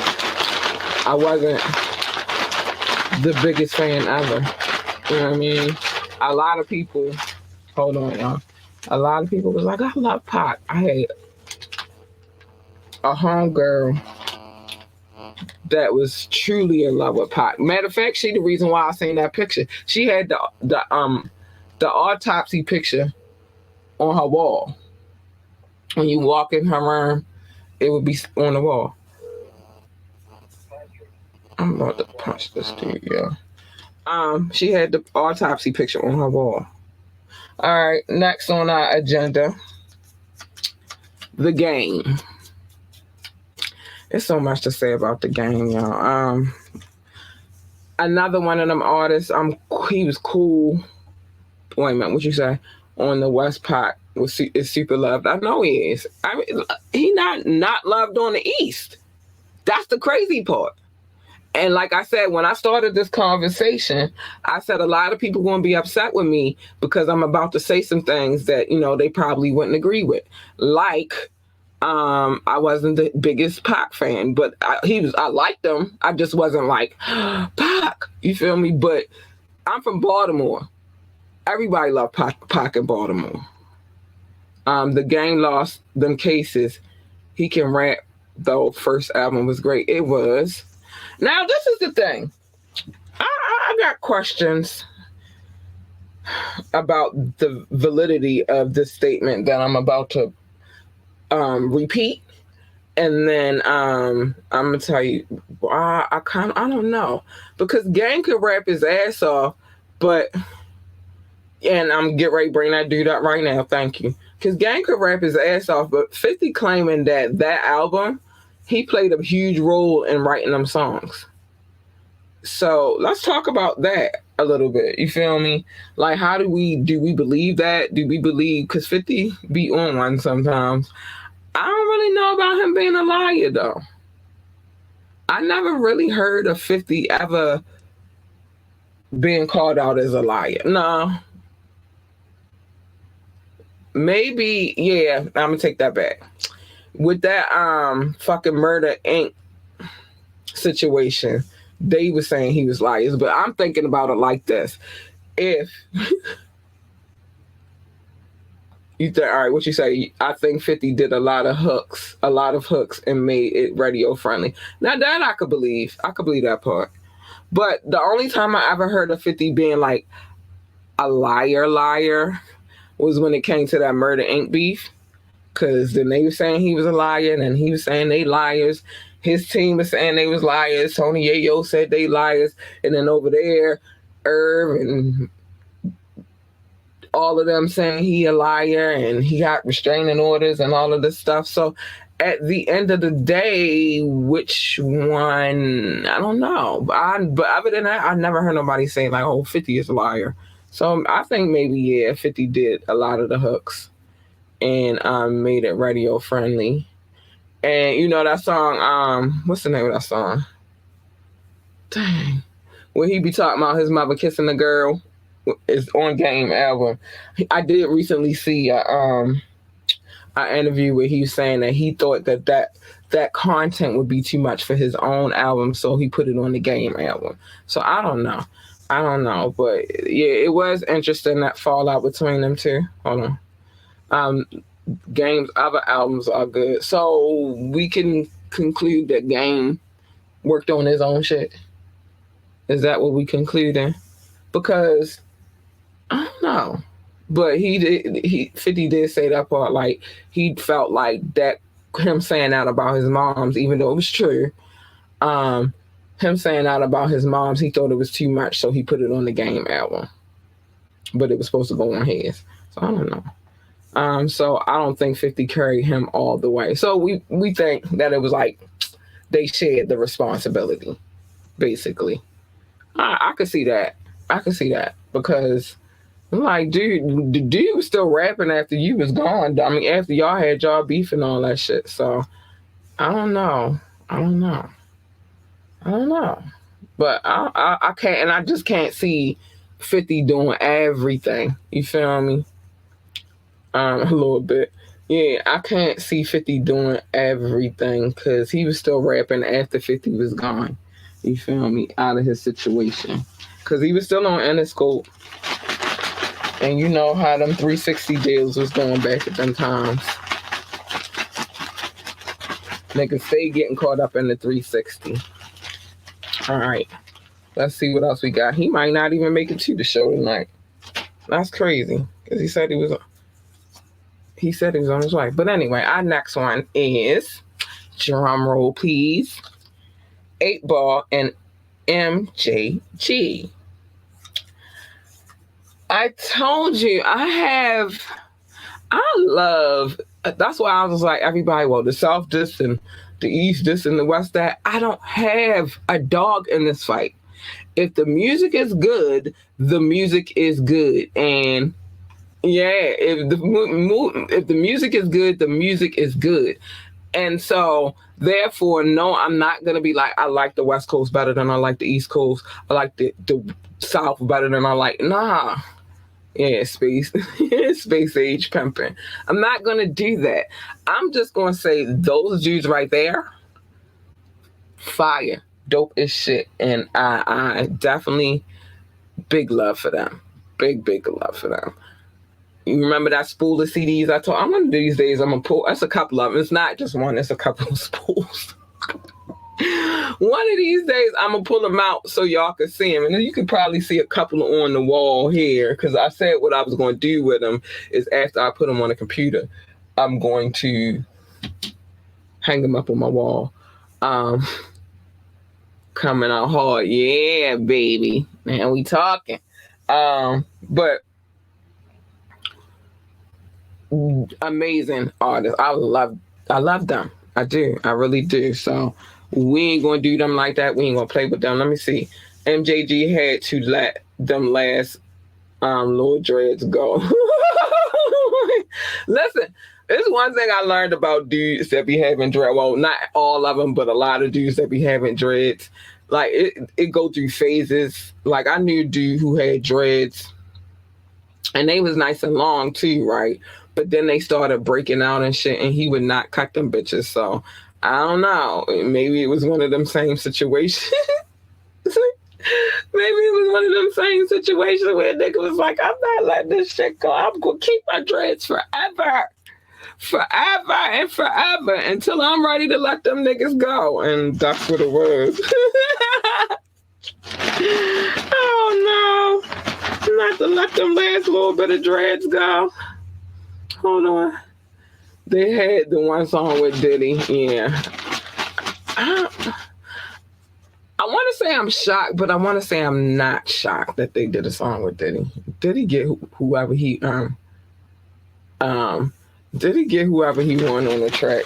I wasn't the biggest fan ever. You know what I mean? A lot of people, hold on y'all, a lot of people was like, I love Pac. I had a homegirl that was truly in love with Pac. Matter of fact, she the reason why I seen that picture. She had the autopsy picture on her wall. When you walk in her room, it would be on the wall. I'm about to punch this dude, yeah. She had the autopsy picture on her wall. All right, next on our agenda, The Game. There's so much to say about The Game, y'all. Another one of them artists, he was cool. Wait a minute, what you say? On the West Pac is super loved. I know he is. I mean, he not loved on the East. That's the crazy part. And like I said, when I started this conversation, I said a lot of people going to be upset with me because I'm about to say some things that, you know, they probably wouldn't agree with. Like, I wasn't the biggest Pac fan, but I liked him. I just wasn't like, Pac, you feel me? But I'm from Baltimore. Everybody loved Pac in Baltimore. The Game lost them cases. He can rap, though. First album was great. It was. Now, this is the thing. I got questions about the validity of this statement that I'm about to repeat. And then I'm going to tell you, I don't know. Because Game could rap his ass off, but... And I'm get ready to bring that dude up right now. Thank you. Because Gang could rap his ass off, but 50 claiming that album, he played a huge role in writing them songs. So let's talk about that a little bit. You feel me? Like, how do we believe that? Do we believe, because 50 be on one sometimes. I don't really know about him being a liar, though. I never really heard of 50 ever being called out as a liar. No. Maybe, yeah, I'm gonna take that back. With that fucking Murder Inc. situation, they were saying he was liars, but I'm thinking about it like this. If you think, all right, what you say? I think 50 did a lot of hooks and made it radio friendly. Now that I could believe that part. But the only time I ever heard of 50 being like a liar, was when it came to that Murder Inc. beef. Because then they were saying he was a liar, and then he was saying they liars. His team was saying they was liars. Tony Yayo said they liars. And then over there, Irv and all of them saying he a liar and he got restraining orders and all of this stuff. So at the end of the day, which one? I don't know. But other than that, I never heard nobody say like, oh, 50 is a liar. So I think maybe, yeah, 50 did a lot of the hooks and made it radio friendly. And you know that song, what's the name of that song? Dang. When he be talking about his mother kissing the girl, is on Game album. I did recently see an interview where he was saying that he thought that content would be too much for his own album, so he put it on the Game album. So I don't know, but yeah, it was interesting, that fallout between them two. Hold on. Game's other albums are good, so we can conclude that Game worked on his own shit. Is that what we concluding? Because I don't know, but 50 did say that part, like he felt like that, him saying that about his moms, even though it was true, him saying that about his moms, he thought it was too much, so he put it on the Game album, but it was supposed to go on his. So I don't know. So I don't think 50 carried him all the way. So we think that it was like they shared the responsibility, basically. I could see that. Because like, dude, the dude was still rapping after you was gone. I mean, after y'all had y'all beef and all that shit. So I don't know. But I can't, and I just can't see 50 doing everything. You feel me? A little bit. Yeah, I can't see 50 doing everything because he was still rapping after 50 was gone. You feel me? Out of his situation. Because he was still on Interscope. And you know how them 360 deals was going back at them times. Niggas stay getting caught up in the 360. All right. Let's see what else we got. He might not even make it to the show tonight. That's crazy. Because he said he was on his way. But anyway, our next one is, drum roll please, 8 Ball and MJG. I told you, that's why I was like, everybody, well, the South this and the East this and the West that. I don't have a dog in this fight. If the music is good, the music is good. And yeah, if the music is good, the music is good. And so, therefore, no, I'm not going to be like, I like the West Coast better than I like the East Coast. I like the South better than I like. Nah. Yeah, space age pimping. I'm not going to do that. I'm just going to say those dudes right there, fire, dope as shit. And I definitely, big love for them. Big love for them. You remember that spool of CDs I told? I'm one of these days, I'm going to pull. That's a couple of them. It's not just one. It's a couple of spools. One of these days, I'm going to pull them out so y'all can see them. And then you can probably see a couple on the wall here. Because I said what I was going to do with them is after I put them on the computer, I'm going to hang them up on my wall. Coming out hard. Yeah, baby. Man, we talking. But amazing artists. I love them. I do. I really do. So we ain't gonna do them like that. We ain't gonna play with them. Let me see. MJG had to let them last little dreads go. Listen, there's one thing I learned about dudes that be having dreads. Well, not all of them, but a lot of dudes that be having dreads. Like it go through phases. Like I knew a dude who had dreads, and they was nice and long too, right? But then they started breaking out and shit, and he would not cut them bitches. So I don't know. Maybe it was one of them same situations. Maybe it was one of them same situations where a nigga was like, I'm not letting this shit go. I'm going to keep my dreads forever. Forever and forever until I'm ready to let them niggas go. And that's what it was. Oh, no. Not to let them last little bit of dreads go. Hold on. They had the one song with Diddy. Yeah. I want to say I'm shocked, but I want to say I'm not shocked that they did a song with Diddy. Did he get whoever he did he get whoever he want on the track?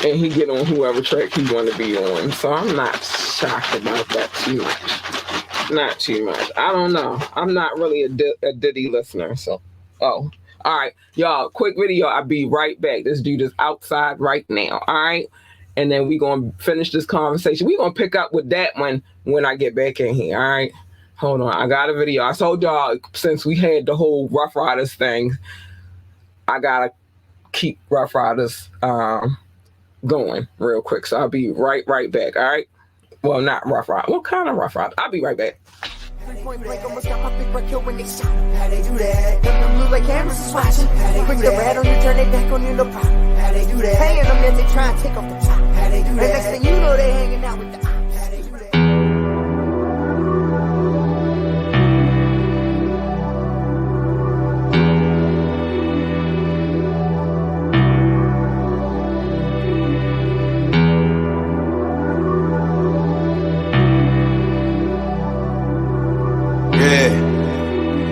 And he get on whoever track he want to be on. So I'm not shocked about that too much. Not too much. I don't know. I'm not really a Diddy listener. So, all right. Y'all, quick video. I'll be right back. This dude is outside right now. All right. And then we're going to finish this conversation. We're going to pick up with that one when I get back in here. All right. Hold on. I got a video. I told y'all since we had the whole Rough Riders thing, I got to keep Rough Riders going real quick. So I'll be right back. All right. Well, not Rough Rider. What kind of Rough Rider? I'll be right back. Point blank, almost got my big kill when they shot. How they do that? Them blue like cameras is watching. Bring the red on you, turn it back on you, no problem. How they do that? Paying them that they try and take off the top. How they do that? And next thing you know, they hanging out with the ops. How they do that?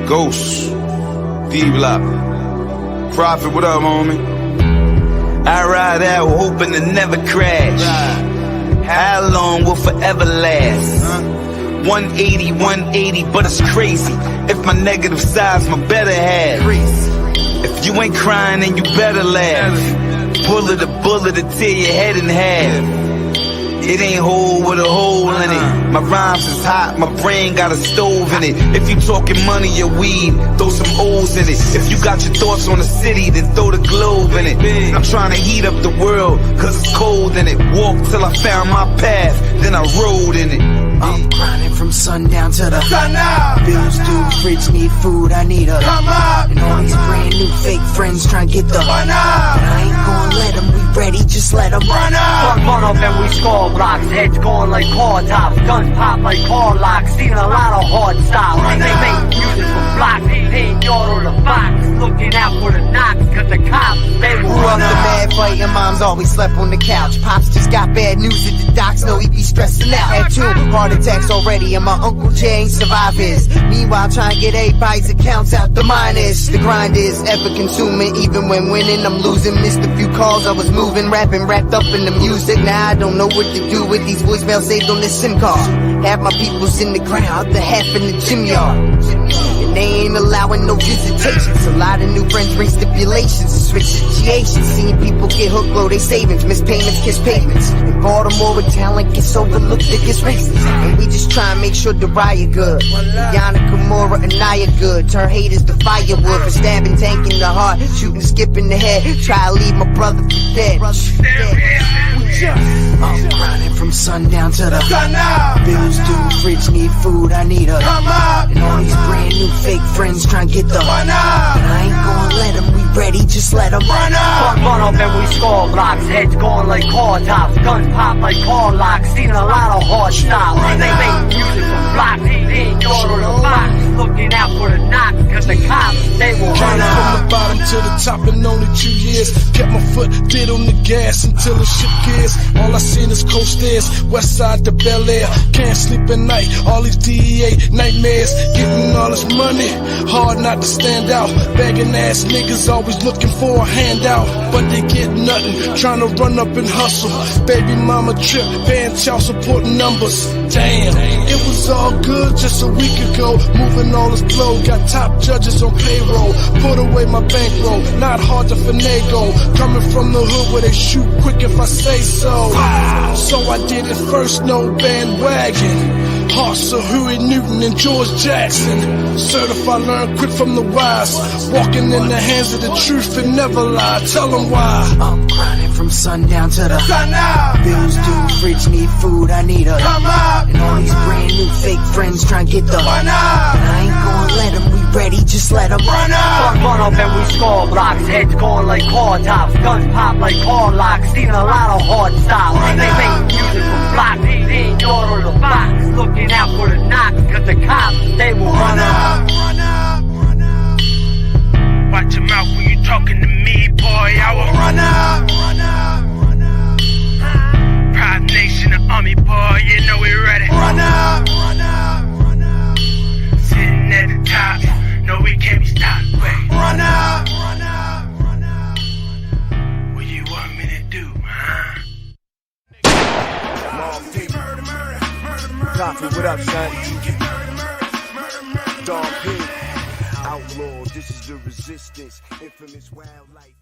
Ghost, D-Block, Prophet, what up, homie? I ride out hoping to never crash. How long will forever last? 180, but it's crazy. If my negative side's my better half. If you ain't crying, then you better laugh. Bullet to tear your head in half. It ain't whole with a hole in it. My rhymes is hot, my brain got a stove in it. If you talking money or weed, throw some O's in it. If you got your thoughts on the city, then throw the globe in it. I'm trying to heat up the world, cause it's cold in it. Walk till I found my path, then I rode in it. I'm grinding from sundown to the sun up. Bills due, fridge need food, I need a come up. And all these brand new fake friends trying to get the run up. But I ain't gonna let them, we ready, just let them run up. Run up and we score blocks, heads going like car tops, guns pop like car locks, seen a lot of hard styles. They make music for blocks, they ain't yard on the box, looking out for the knocks, cause the cops, they will grew up run the up. mad fighting, moms always slept on the couch. Pops just got bad news at the docs, know he be stressing out. Had 2 heart attacks already, and my Uncle Jay ain't survived his. Meanwhile, trying to get everybody's accounts out the minus. The grind is ever consuming, even when winning, I'm losing. Missed a few calls, I was moving, rapping, wrapped up in the music. Now I don't know what to do with these voicemails saved on this SIM card. Half my people's in the ground, the half in the gym yard. And they ain't allowing no visitations. A lot of new friends bring stipulations, switch situations. Seeing people get hooked, blow their savings, miss payments, kiss pavements. In Baltimore, with talent gets overlooked, it gets racist. And we just try and make sure the riot good. Yana, Kimura, and Naya good. Turn haters to firewood for stabbing, tanking the heart, shooting, skipping the head. Try to leave my brother for dead. I'm grinding from sundown to the sun up. Bills due, fridge need food, I need a come up. And all these brand new fake friends trying to get the run up. But I ain't gonna let them, we ready, just let them run up. Run up and we score blocks, heads going like car tops, guns pop like car locks, seen a lot of hard styles. They make music for blocks, they ain't yard on the box, looking out for the knocks, cause the cops, they will run From up. the bottom to the top in only 2 years. Kept my foot dead on the gas until the shit gears. All I seen is coast stairs, west side to Bel Air. Can't sleep at night, all these DEA nightmares. Getting all this money, hard not to stand out. Begging ass niggas always looking for a handout, but they get nothing, trying to run up and hustle. Baby mama trip, paying child support numbers. Damn, it was all good just a week ago. Moving all this flow, got top judges on payroll. Put away my bankroll, not hard to finagle. Coming from the hood where they shoot quick if I say so. So I did it first, no bandwagon. Hearts of Huey Newton and George Jackson. Certified, learn quick from the wise. Walking in the hands of the truth and never lie. Tell them why. I'm grinding from sundown to the sun up. Bills due, fridge need food, I need a come up. And all these brand new fake friends trying to get the run up. But I ain't gonna let them, we ready, just let them run up. Run up and we score blocks, heads going like car tops, guns pop like car locks, seen a lot of hard styles. They make music for blocks, they ain't yard on the box, looking out for the knocks, cause the cops, they will run up. outlaws. This is the resistance, infamous wildlife.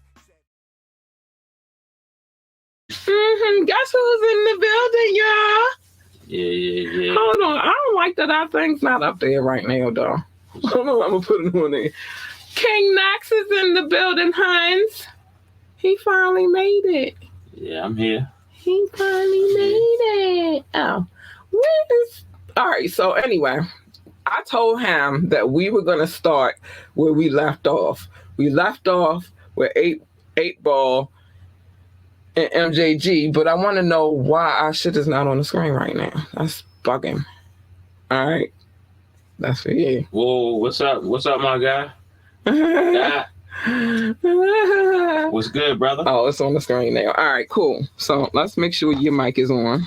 Guess who's in the building, y'all? Yeah. Hold on. I don't like that our thing's not up there right now, though. Hold on, I'm going to put it on there. King KNOXX is in the building, Hans. He finally made it. Yeah, I'm here. He finally made it. Oh. All right, so anyway, I told him that we were going to start where we left off. We left off with 8 Ball and MJG, but I want to know why our shit is not on the screen right now. That's bugging. All right. That's for you. Whoa, what's up? What's up, my guy? What's good, brother? Oh, it's on the screen now. All right, cool. So let's make sure your mic is on,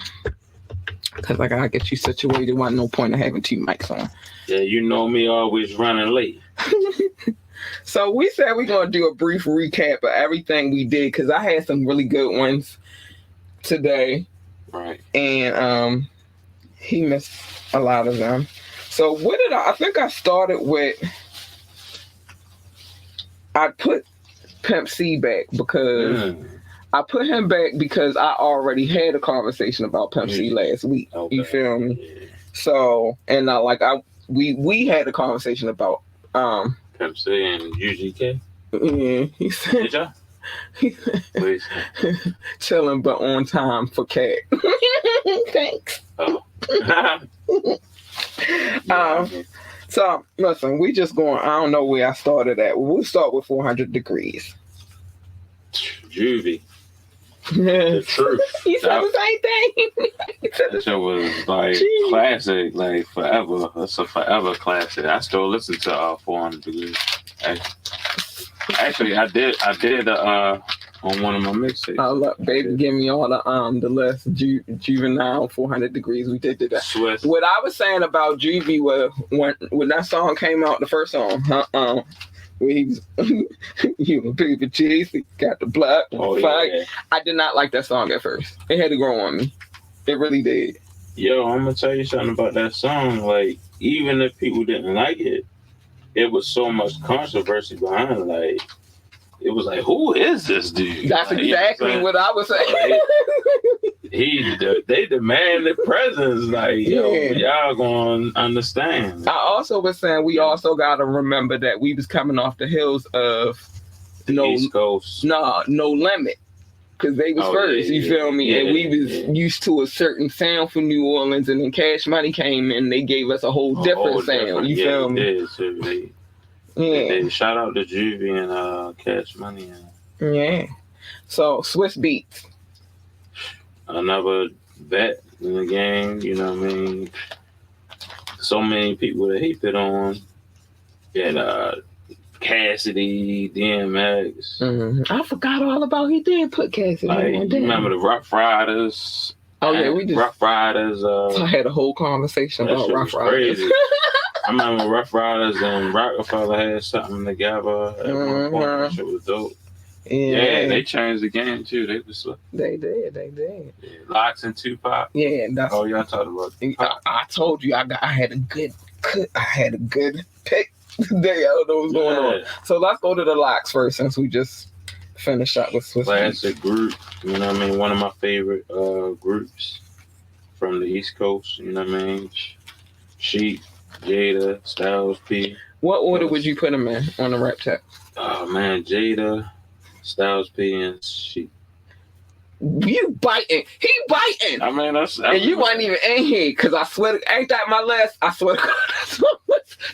because I gotta get you situated. Wasn't no point of having 2 mics on. Yeah, you know me always running late. So we said we're gonna do a brief recap of everything we did, because I had some really good ones today. Right. And he missed a lot of them. So what did I think I started with, I put Pimp C back because I put him back because I already had a conversation about Pimp C last week. Okay. You feel me? Yeah. So, and we had a conversation about Pimp C and UGK. Yeah, he said, Did y'all? Please. chilling but on time for Cat. Thanks. Oh. So listen, we just going. I don't know where I started at. We'll start with 400 Degrees. Juvie. The truth. He said the same thing. That shit was like classic, like forever. It's a forever classic. I still listen to 400 Degrees. Actually, I did on one of my mixtapes. Oh look, baby, give me all the list. Juvenile, 400 Degrees. We did that. Swiss. What I was saying about Juvie was when that song came out, the first song, where he was, you a baby cheesy, got the block, fight. Yeah. I did not like that song at first. It had to grow on me. It really did. Yo, I'm gonna tell you something about that song. Like, even if people didn't like it, it was so much controversy behind it. Like, it was like, who is this dude? That's like, exactly what I was saying. They demanded presence. Like, yo, y'all gonna understand. I also was saying we also gotta remember that we was coming off the hills of East Coast. No Limit. Because they was first, you feel me? And we was used to a certain sound from New Orleans, and then Cash Money came and they gave us a whole different sound. You feel me? They shout out to Juvie and Cash Money. Yeah. So Swiss Beats. Another vet in the game, you know what I mean? So many people that he put on. Yeah, Cassidy, DMX. Mm-hmm. I forgot all about he did put Cassidy on. You remember the Rough Riders? Oh yeah, we just Rough Riders. I had a whole conversation about Rough Riders. I remember Rough Riders and Rockefeller had something together at one point. That shit was dope. Yeah, they changed the game too. They was They did. Yeah, Locks and Tupac. Yeah, that's y'all talked about Tupac. I told you I had a good pick today. I don't know what's going on. So let's go to the Locks first, since we just finished up with Swiss. Classic group, you know what I mean? One of my favorite groups from the East Coast, you know what I mean? Sheep, Jada, Styles P. What order would you put them in on the rap tech? Oh man, Jada, Styles P, and Sheep. You biting. He biting. I mean, and you weren't even in here, because I swear, ain't that my list? I swear to God,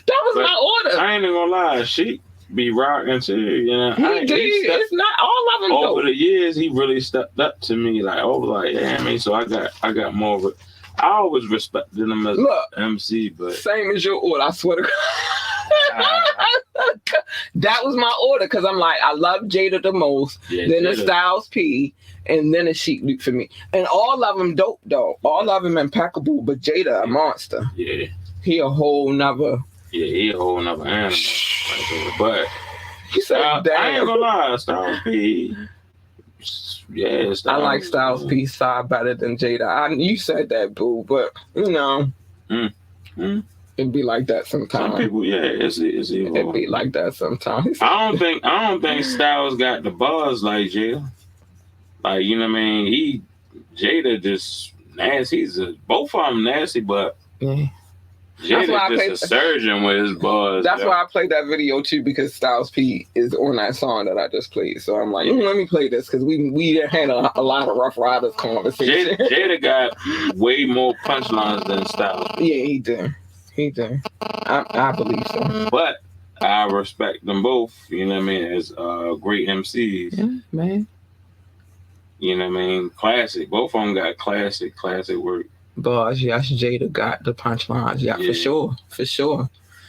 that was my order. I ain't even gonna lie, Sheep be rocking too, you know. He did. It's not all of them over the years. He really stepped up to me, yeah, I mean, so I got more of it. I always respected him as MC, but same as your order. I swear to God. That was my order, because I'm like, I love Jada the most, then it's Styles P, and then it's Sheep Luke for me. And all of them dope, though. All of them impeccable, but Jada a monster. Yeah. He a whole nother. Yeah, he a whole nother animal. But he said, I ain't gonna lie, Styles P. Yeah, I like Styles P side better than Jada. You said that, boo, but you know. It'd be like that sometimes. Some people, yeah, it's evil. It'd be like that sometimes. I don't think Styles got the buzz like Jada. Like, you know what I mean? Jada just nasty. Both of them nasty, but Yeah. Jada just a surgeon with his buzz. That's why I played that video too, because Styles P is on that song that I just played. So I'm like, let me play this because we had a lot of Rough Riders conversation. Jada got way more punchlines than Styles. Yeah, he did. I believe so. But I respect them both, you know what I mean, as great MCs. Yeah, man. You know what I mean? Classic. Both of them got classic work. Bars, yes, Jada got the punchlines. Yeah, for sure.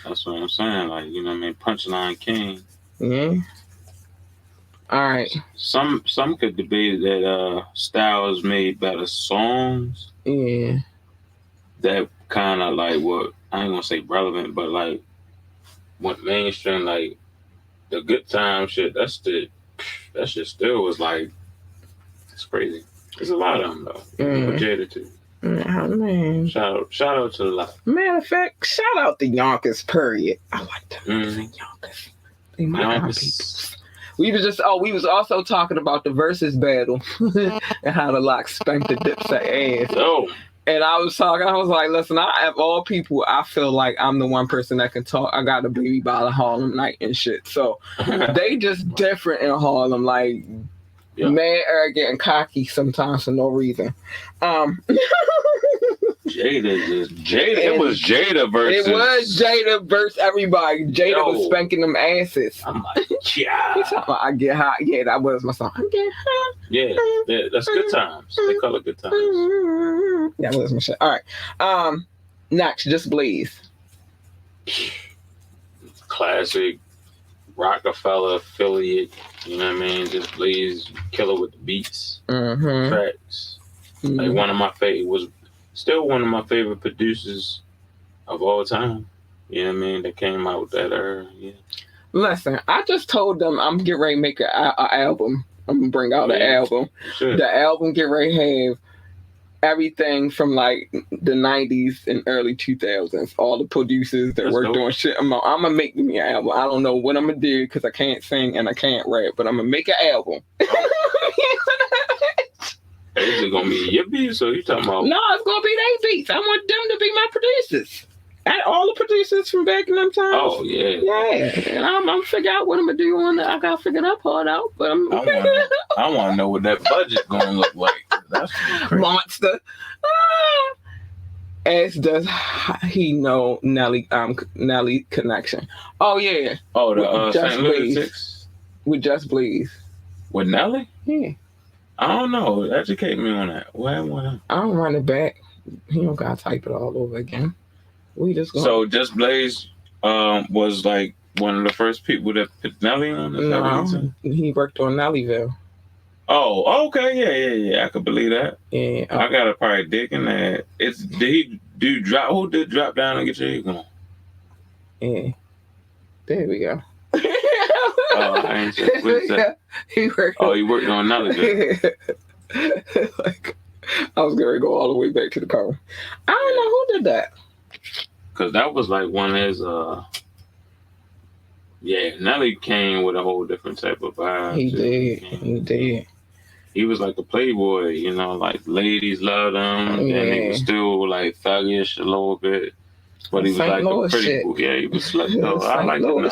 That's what I'm saying. Like, you know what I mean? Punchline king. Yeah. All right. Some could debate that Styles made better songs. Yeah. That kind of like what, I ain't gonna say relevant, but like went mainstream, like the Good Time shit, that shit still was like, it's crazy. There's a lot of them though. With Jada too. Oh, man. Shout out to the lot. Matter of fact, shout out to Yonkers, period. I like them Yonkers. They my peoples. We was also talking about the versus battle and how the Lock spanked the Dipset ass. Oh. And I was like, listen, of all people, I feel like I'm the one person that can talk. I got a baby by the Harlem Night and shit. So they just different in Harlem, like mad, arrogant, and cocky sometimes for no reason. It was Jada versus. It was Jada versus everybody. Jada was spanking them asses. I'm like, yeah. I get high. Yeah, that was my song. I get high. Yeah, that's Good Times. They call it Good Times. That was my shit. All right. Knox, Just Blaze. Classic Rockefeller affiliate. You know what I mean? Just Blaze, killer with the beats, tracks. Like one of my favorite still one of my favorite producers of all time. You know what I mean? That came out with that era. Yeah. Listen, I just told them I'm getting ready to make an album. I'm gonna bring out an album. Sure. The album get ready to have everything from like the 90s and early 2000s. All the producers that worked on shit. I'm gonna make me an album. I don't know what I'm gonna do because I can't sing and I can't rap, but I'm gonna make an album. Is it gonna be your beats or you talking about? No, it's gonna be their beats. I want them to be my producers. And all the producers from back in them times. Oh yeah. Yeah. And I'm gonna figure out what I'm gonna do on that. I gotta figure that part out. But I wanna know what that budget gonna look like. That's monster. As does he know Nelly connection. Oh yeah. Oh, the St. Louis 6? With Just Blaze. With Nelly? Yeah. I don't know. Educate me on that. What happened? I don't run it back. He don't gotta type it all over again. We just go. So Just Blaze was like one of the first people that put Nelly on. No, he worked on Nellyville. Oh, okay, yeah. I could believe that. Yeah, I gotta probably dig in that. Who did drop down and get your head going? Yeah, there we go. Oh, I ain't sure. What's that? He worked on Nellyville. Like, I was gonna go all the way back to the car. I don't know who did that. Cause that was like one of his. Nelly came with a whole different type of vibe. He did. He was like a playboy, you know, like ladies loved him, and he was still like thuggish a little bit, but he was like a pretty cool. Yeah, he was slick though. I like Nelly.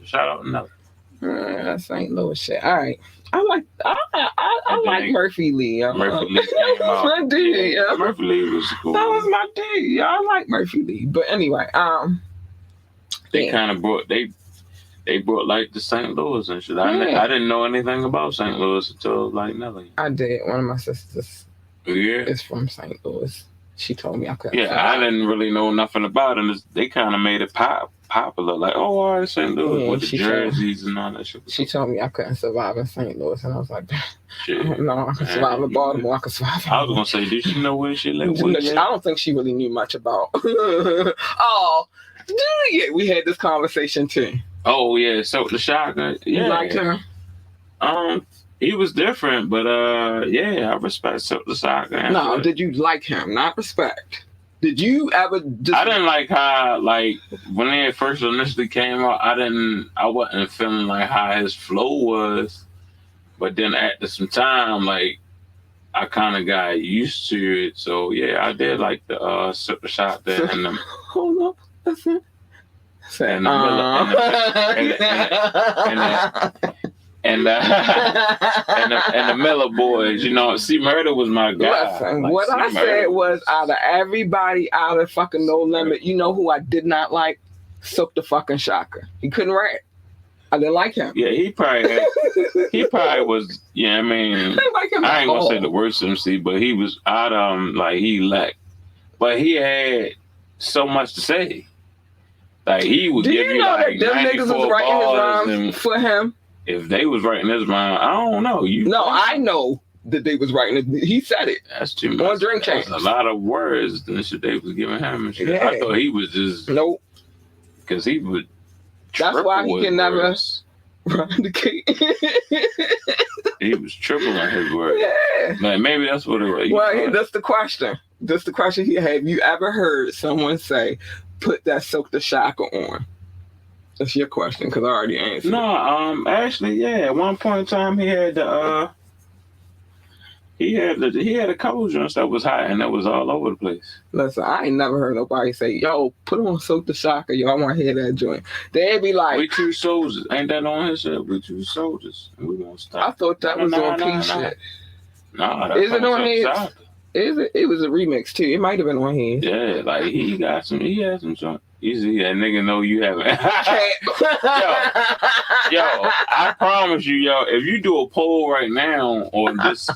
Shout out to Nelly. That's St. Louis shit. All right. I like Murphy Lee. Murphy Lee came out. My dude. Yeah. Murphy Lee was cool. That was my dude. Yeah, I like Murphy Lee. But anyway, they kind of brought like the St. Louis and shit. I didn't know anything about St. Louis until like Nelly. I did. One of my sisters is from St. Louis. She told me I couldn't. Yeah, I didn't really know nothing about it. They kind of made it popular. Like, oh, all right, St. Louis with the jerseys and all that shit. She told me I couldn't survive in St. Louis, and I was like, no, I can survive in Baltimore. I can survive. I was gonna say, did she know where she lived? I don't think she really knew much about. Oh, yeah, we had this conversation too. Oh yeah, so the shotgun. Yeah, you liked him? He was different, but I respect Silk the Shotgun. No, did you like him? Not respect. Did you ever just? I didn't like how, like, when they first initially came out, I wasn't feeling like how his flow was. But then after some time, like, I kind of got used to it. So, yeah, I did like the Super Shot there. And the, Hold up. That's it. and the and the Miller boys, you know, C Murder was my guy. Listen, Like, what C I Murder said was out of everybody out of fucking No Limit, you know who I did not like? Silk the fucking Shocker. He couldn't rap. I didn't like him. Yeah, he probably was. Yeah, I mean, I didn't like him I at ain't gonna all. say the worst MC, but he was out. Like he lacked, but he had so much to say. Like he would Do give you you know like that them niggas 94 was writing his bars, rhymes and for him? if they was writing his rhyme, I don't know. No, I know that they was writing it. He said it. That's too On much. Drink That's Champs. a lot of words and shit they was giving him and shit. Yeah. I thought he was just Nope. because he would. That's why he triple can his never words. run the cake. He was tripling his words. Yeah. Like maybe that's what it was. Well, that's the question. That's the question he had. Have you ever heard someone say, "Put that Silk the Shocker on"? That's your question because I already answered. No, actually, yeah. At one point in time, he had a couple joints that was hot and that was all over the place. Listen, I ain't never heard nobody say, "Yo, put on Silk the Shocker." Yo, I want to hear that joint. They'd be like, We Two Soldiers, ain't that on his shit? We Two Soldiers, and we gonna I stop. thought that was on P shit. Nah, that's Is it on Silk his? Shocker. Is it? It was a remix too. It might have been on his. Yeah, like he had some joints. You see that nigga know you haven't. Yo, I promise you, yo, if you do a poll right now on this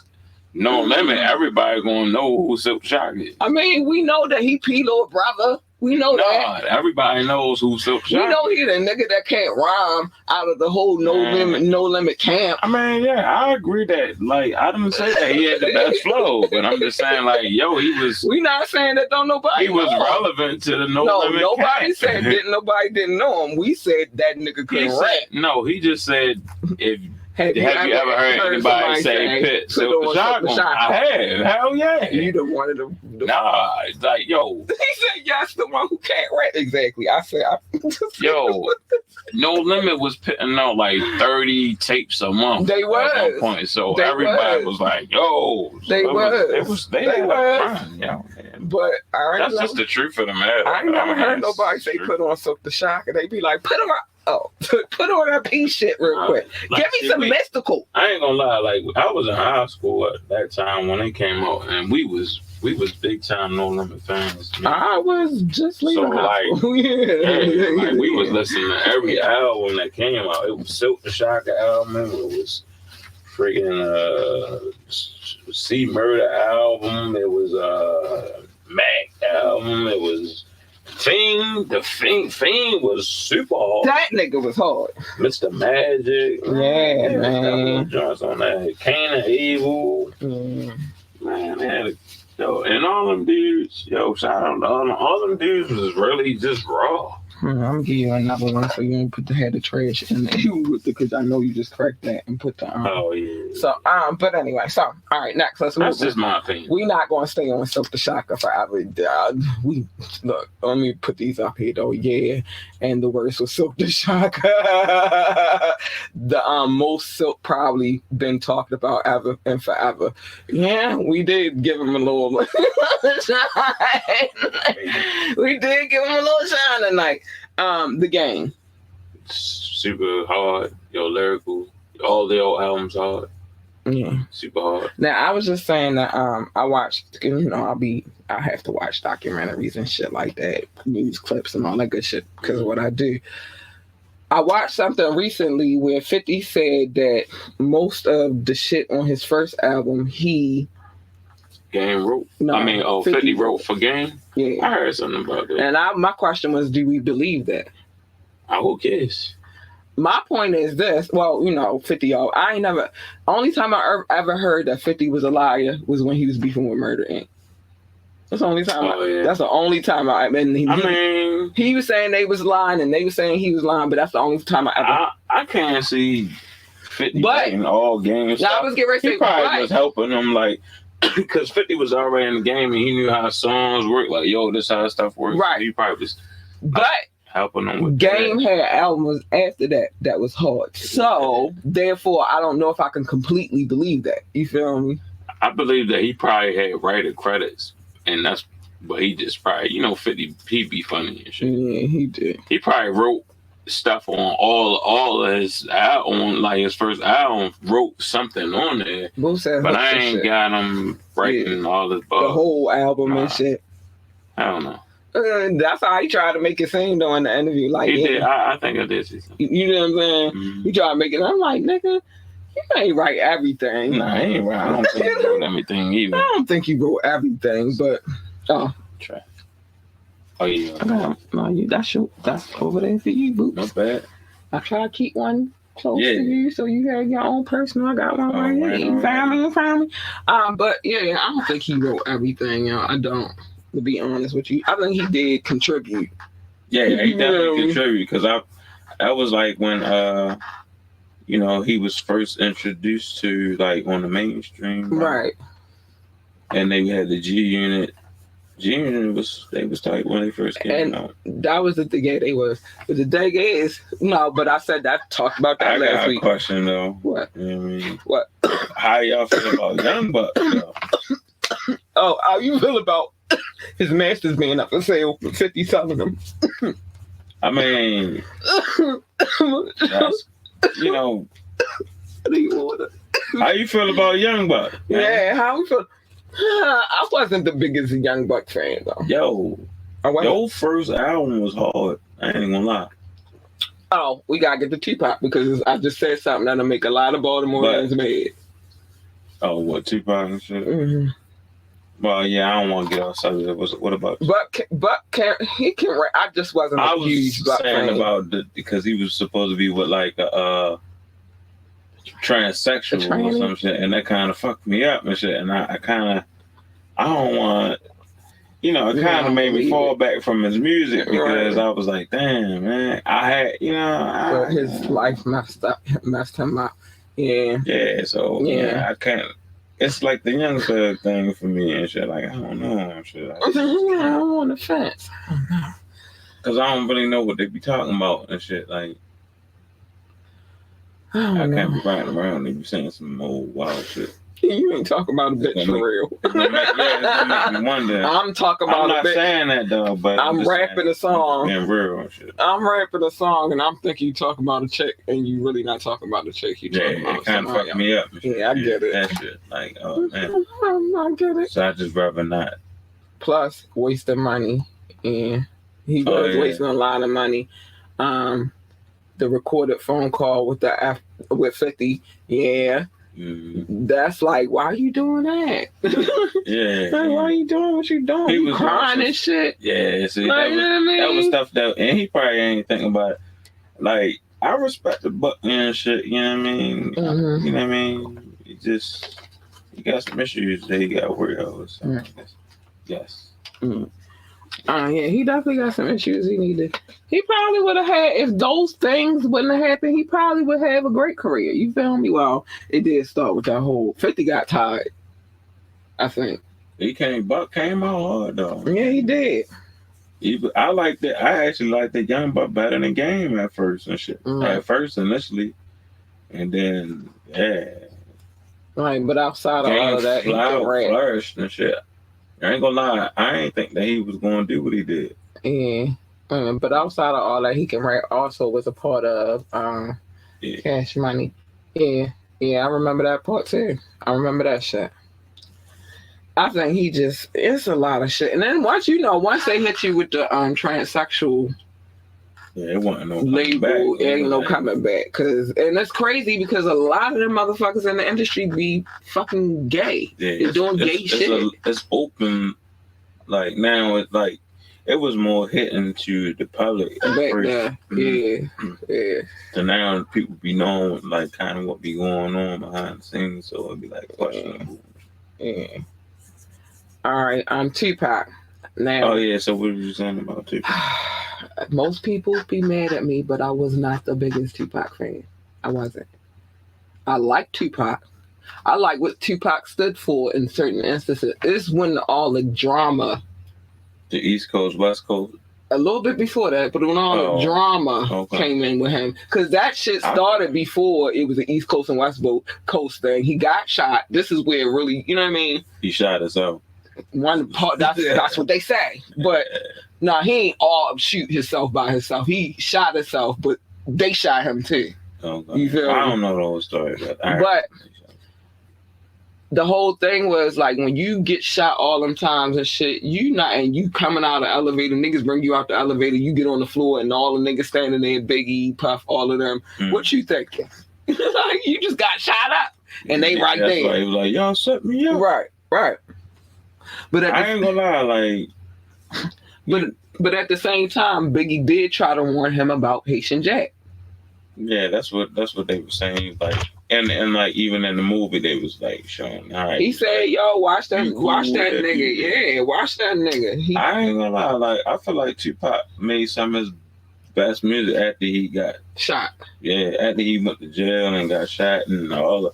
No Limit, everybody gonna know who Silk Shock is. I mean, we know that he P little brother. We know that. Nah, everybody knows who Silk Shock We know he the nigga that can't rhyme out of the whole no limit camp. I mean, yeah, I agree that, like, I didn't say that he had the best flow, but I'm just saying, like, yo, he was not saying that don't nobody. he was know him. relevant to the No Limit nobody camp. said nobody didn't know him. We said that nigga He couldn't rap. said, no, he just said, if Have you ever heard anybody somebody say Pit put Silk on Shock? Silk the Shocker? I have. Hell yeah. You the one of the Nah, it's like, yo, He said yes, the one who can't rap. Exactly. I said yo, No Limit was putting out like 30 tapes a month. They at one was. point, so They everybody was. was like, yo. They was. They had a was. run, yo. But That's just the truth of the matter. I ain't never heard That's nobody say true. put on Silk the Shocker. They be like, put on that P shit real quick. Like, Give me some mystical. I ain't gonna lie, like I was in high school at that time when they came out, and we was big time No Limit fans. Man. I was just leaving So, high like, school. Yeah. Like we was listening to every album that came out. It was Silk the Shocker album. It was freaking C Murder album. It was Mac album. It was Fiend. The Fiend was super hard. That nigga was hard. Mr. Magic. Yeah, man. Joints on that. Cain and Evil. Man, they had and all them dudes, shout out to all them dudes was really just raw. I'm gonna give you another one so you don't put the head of trash in there because I know you just cracked that and put the Oh yeah. So but anyway, so all right, next let's move That's on. just my opinion. We not gonna stay on Silk the Shocker forever. We look. Let me put these up here though. Yeah, and the worst was Silk the Shocker. The most Silk probably been talked about ever and forever. Yeah, we did give him a little shine. We did give him a little shine tonight. The Game. Super hard. Lyrical. All the old albums hard. Yeah. Super hard. Now I was just saying that I watched, I have to watch documentaries and shit like that, news clips and all that good shit because of what I do. I watched something recently where 50 said that most of the shit on his first album Game wrote. No, 50 wrote for Game. Yeah. I heard something about that. And my question was, do we believe that? Who cares? My point is this. Well, 50 y'all. I ain't never. Only time I ever heard that 50 was a liar was when he was beefing with Murder Inc. That's the only time. That's the only time I mean. He was saying they was lying, and they was saying he was lying, but that's the only time I ever. I can't see 50 in all games. I was getting ready to say, he probably was helping them, like because 50 was already in the game and he knew how songs work. Like, yo, this how stuff works. Right. He probably was But helping them with Game that. had albums after that was hard. So therefore, I don't know if I can completely believe that. You feel me? I believe that he probably had writer credits, and that's, but he just probably, 50, he be funny and shit. Yeah, he did. He probably wrote stuff on all of his on like his first album, wrote something on there. But I ain't got him writing all this the whole album and shit. I don't know. That's how he tried to make it seem though in the interview. Like he did. I think I did see something. You know what I'm saying? Mm-hmm. He tried to make it. I'm like, nigga, you ain't write everything. Nah, he ain't right. I don't think he wrote everything either. I don't think he wrote everything, but try. Oh yeah. No, that's over there for you, Boots. Not bad. I try to keep one close to you so you have your own personal. I got one right here. You found me. But yeah, I don't think he wrote everything, y'all. I don't, to be honest with you. I think he did contribute. Yeah, he definitely contributed because that was like when he was first introduced to like on the mainstream. Right. And they had the G Unit. G Unit was tight when they first came out. That was the thing. Yeah, they was. But the thing is, no. But I said that. Talked about that last week. I got a question though. What? You know what I mean? What? How y'all feel about Young Buck though? Oh, how you feel about his masters being up for sale for 50 selling them? I mean, that's, how you feel about Young Buck? Man? Yeah, how we feel? I wasn't the biggest Young Buck fan though. Your first album was hard. I ain't gonna lie. Oh, we gotta get the Tupac because I just said something that'll make a lot of Baltimoreans mad. Oh, what, Tupac and shit? Mm-hmm. Well, yeah, I don't want to get off subject. What about you? But he can rap. I just wasn't a huge Buck fan. About because he was supposed to be with like a transsexual or some shit, and that kind of fucked me up and shit. And I don't want, it kind of made me fall back from his music because I was like, damn, man, I had, his life messed him up. Yeah. Yeah. So I can't. It's like the Young Thug thing for me and shit. Like I don't know and shit. I'm on the fence. Because I don't really know what they be talking about and shit. Like I can't be riding around and be saying some old wild shit. You ain't talking about a bitch for real. It's gonna make me wonder. I'm talking about a bitch. I'm not saying that though, but I'm rapping a song. Being real and shit. I'm rapping a song and I'm thinking you talking about a chick and you really not talking about a chick. You talking about it kind of fucked me up. Yeah, I get it. That shit. Like, oh man. I get it. So I just rather not. Plus, wasting money. And he was wasting a lot of money. The recorded phone call with 50. Yeah. Mm-hmm. That's like, why are you doing that? Like, why are you doing what you doing? He was crying and shit. Yeah, see, that was stuff that, and he probably ain't thinking about it. Like, I respect the Buck and shit, you know what I mean? Mm-hmm. You know what I mean? He got some issues that he got to worry over. So Mm-hmm. Yes. Mm-hmm. Yeah, he definitely got some issues he needed. He probably would have had, if those things wouldn't have happened, he probably would have a great career. You feel me? Well, it did start with that whole 50 got tired, I think. Buck came out hard though. Yeah, he did. I like that. I actually liked that Young Buck better than Game at first and shit. Mm-hmm. At first, initially. And then, yeah. Right, but outside Game of all of that, he flourished and shit. I ain't gonna lie, I ain't think that he was gonna do what he did. Yeah. But outside of all that, he can rap also was a part of Cash Money. Yeah. Yeah, I remember that part too. I remember that shit. I think it's a lot of shit. And then once they hit you with the transsexual it wasn't no label, it ain't no coming back. And that's crazy because a lot of them motherfuckers in the industry be fucking gay. Yeah, they're doing gay shit. It's open. Like now, it's like it was more hitting to the public back then. Yeah. So now people be knowing like kind of what be going on behind the scenes, so it'd be like questionable. Yeah. All right, I'm Tupac. Now. Oh yeah. So what were you saying about Tupac? Most people be mad at me, but I was not the biggest Tupac fan. I wasn't. I like Tupac. I like what Tupac stood for in certain instances. It's when all the drama, The East Coast, West Coast. a little bit before that, but when all the drama came in with him, because that shit started before it was an East Coast and West Coast thing. He got shot. This is where it really, you know what I mean? He shot himself. One part, that's what they say. But no, he ain't all shoot himself by himself. He shot himself, but they shot him too. Okay. You feel I me? don't know the whole story, but the whole thing was like when you get shot all them times and shit, and you coming out of the elevator, niggas bring you out the elevator, you get on the floor and all the niggas standing there, Biggie, Puff, all of them. What you thinking? Like, you just got shot up and they right that's there. Why he was like, y'all set me up. Right. But I ain't gonna lie, like, but at the same time, Biggie did try to warn him about Haitian Jack. Yeah, that's what they were saying. Like, and like even in the movie, they was like showing. All right, he said, "Yo, watch that cool nigga. Yeah, watch that nigga." I ain't gonna lie. Like, I feel like Tupac made some of his best music after he got shot. Yeah, after he went to jail and got shot and all.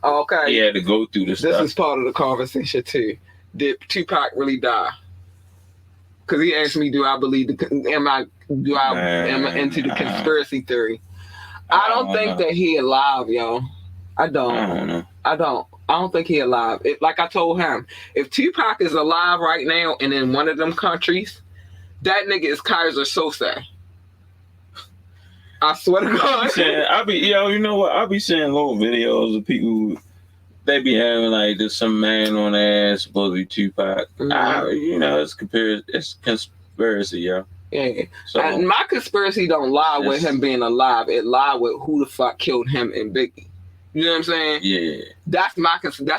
Okay, he had to go through this stuff. This is part of the conversation too. Did Tupac really die? Because he asked me, "Do I believe am I into the conspiracy theory?" I don't think that he alive, yo. I don't know. I don't think he alive. Like I told him, if Tupac is alive right now and in one of them countries, that nigga is Kaiser Sose. I swear to God. You know what? I be seeing little videos of people. They be having like there's some man on their ass supposed to be Tupac. You know, it's conspiracy, yo. Yeah. So, and my conspiracy don't lie with him being alive. It lie with who the fuck killed him and Biggie. You know what I'm saying? Yeah. That's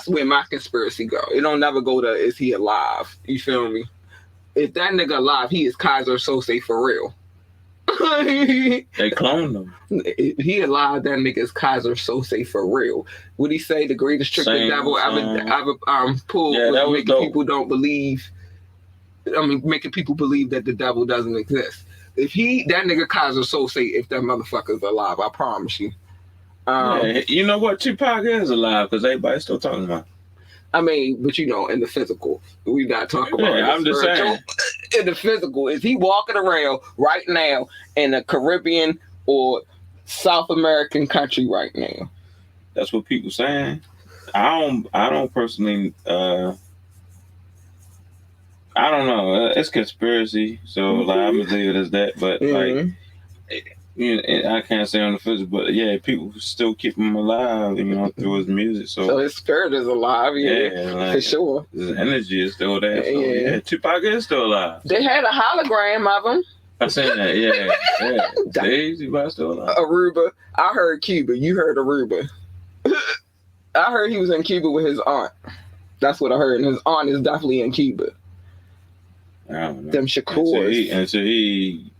where my conspiracy go. It don't never go to is he alive? You feel me? If that nigga alive, he is Kaiser Sose for real. They cloned him. If he alive, that nigga is Kaiser Sose for real. What he say? The greatest trick the devil ever pulled was making people don't believe. Making people believe that the devil doesn't exist. If that nigga Kaiser Sose, if that motherfucker's alive, I promise you. You know what? Tupac is alive because everybody's still talking about. But you know, in the physical, we not talking about. Yeah, I'm just saying. In the physical, is he walking around right now in a Caribbean or South American country right now? That's what people saying. I don't personally. I don't know. It's conspiracy, so like I believe it as that. But like, I can't say on the physical, but yeah, people still keep him alive, you know, through his music. So his spirit is alive, like, for sure. His energy is still there. So, yeah, Tupac is still alive. They had a hologram of him. I seen that. Yeah. Tupac's still alive. Aruba. I heard Cuba. You heard Aruba. I heard he was in Cuba with his aunt. That's what I heard. And his aunt is definitely in Cuba. I don't know. Them Shakurs. Until he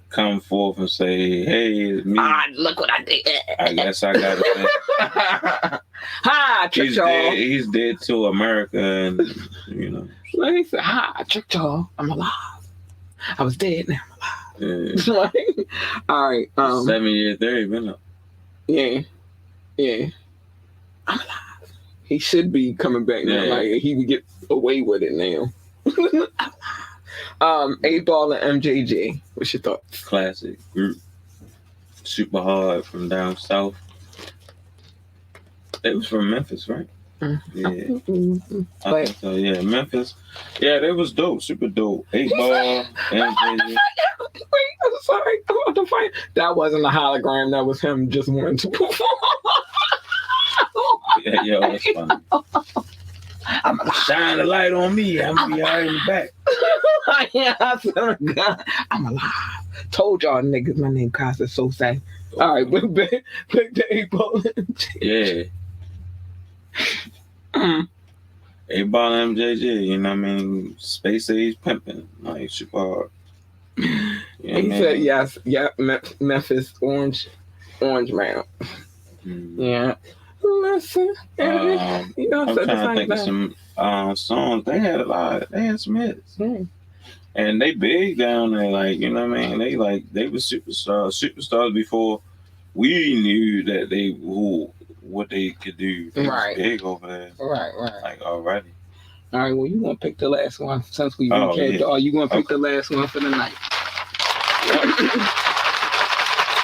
come forth and say, "Hey, it's me. Look what I did. I guess I got it." Hi, tricked y'all. He's dead to America, and you know. Like he said, "Hi, I tricked y'all. I'm alive. I was dead. Now I'm alive." Yeah. All right. 7 years there, he been up. Yeah. I'm alive. He should be coming back now. Yeah. Like he would get away with it now. 8Ball and MJG. What's your thoughts? Classic group. Super hard from down south. They was from Memphis, right? Mm-hmm. Yeah. Mm-hmm. I think so, yeah. Memphis. Yeah, they was dope. Super dope. 8Ball, MJG. Wait, I'm sorry. I'm the fight. That wasn't a hologram. That was him just wanting to perform. Yeah, that's funny. Shine the light on me. I'm gonna be all in the back. I'm alive. Told y'all niggas my name Kaiser Sose. All right, back to 8Ball. Yeah. 8Ball MJG, you know what I mean? Space age pimping, like super hard. He said yes, Memphis Orange Man. Yeah. Listen, you know, I'm trying to think of some songs. They had some hits. And they big down there, like, you know what I mean? They were superstars before we knew that what they could do. They was big over there. Right. Like already. All right, well, you want to pick the last one since we Oh, recapped. yeah. Oh, you want to pick the last one for the night?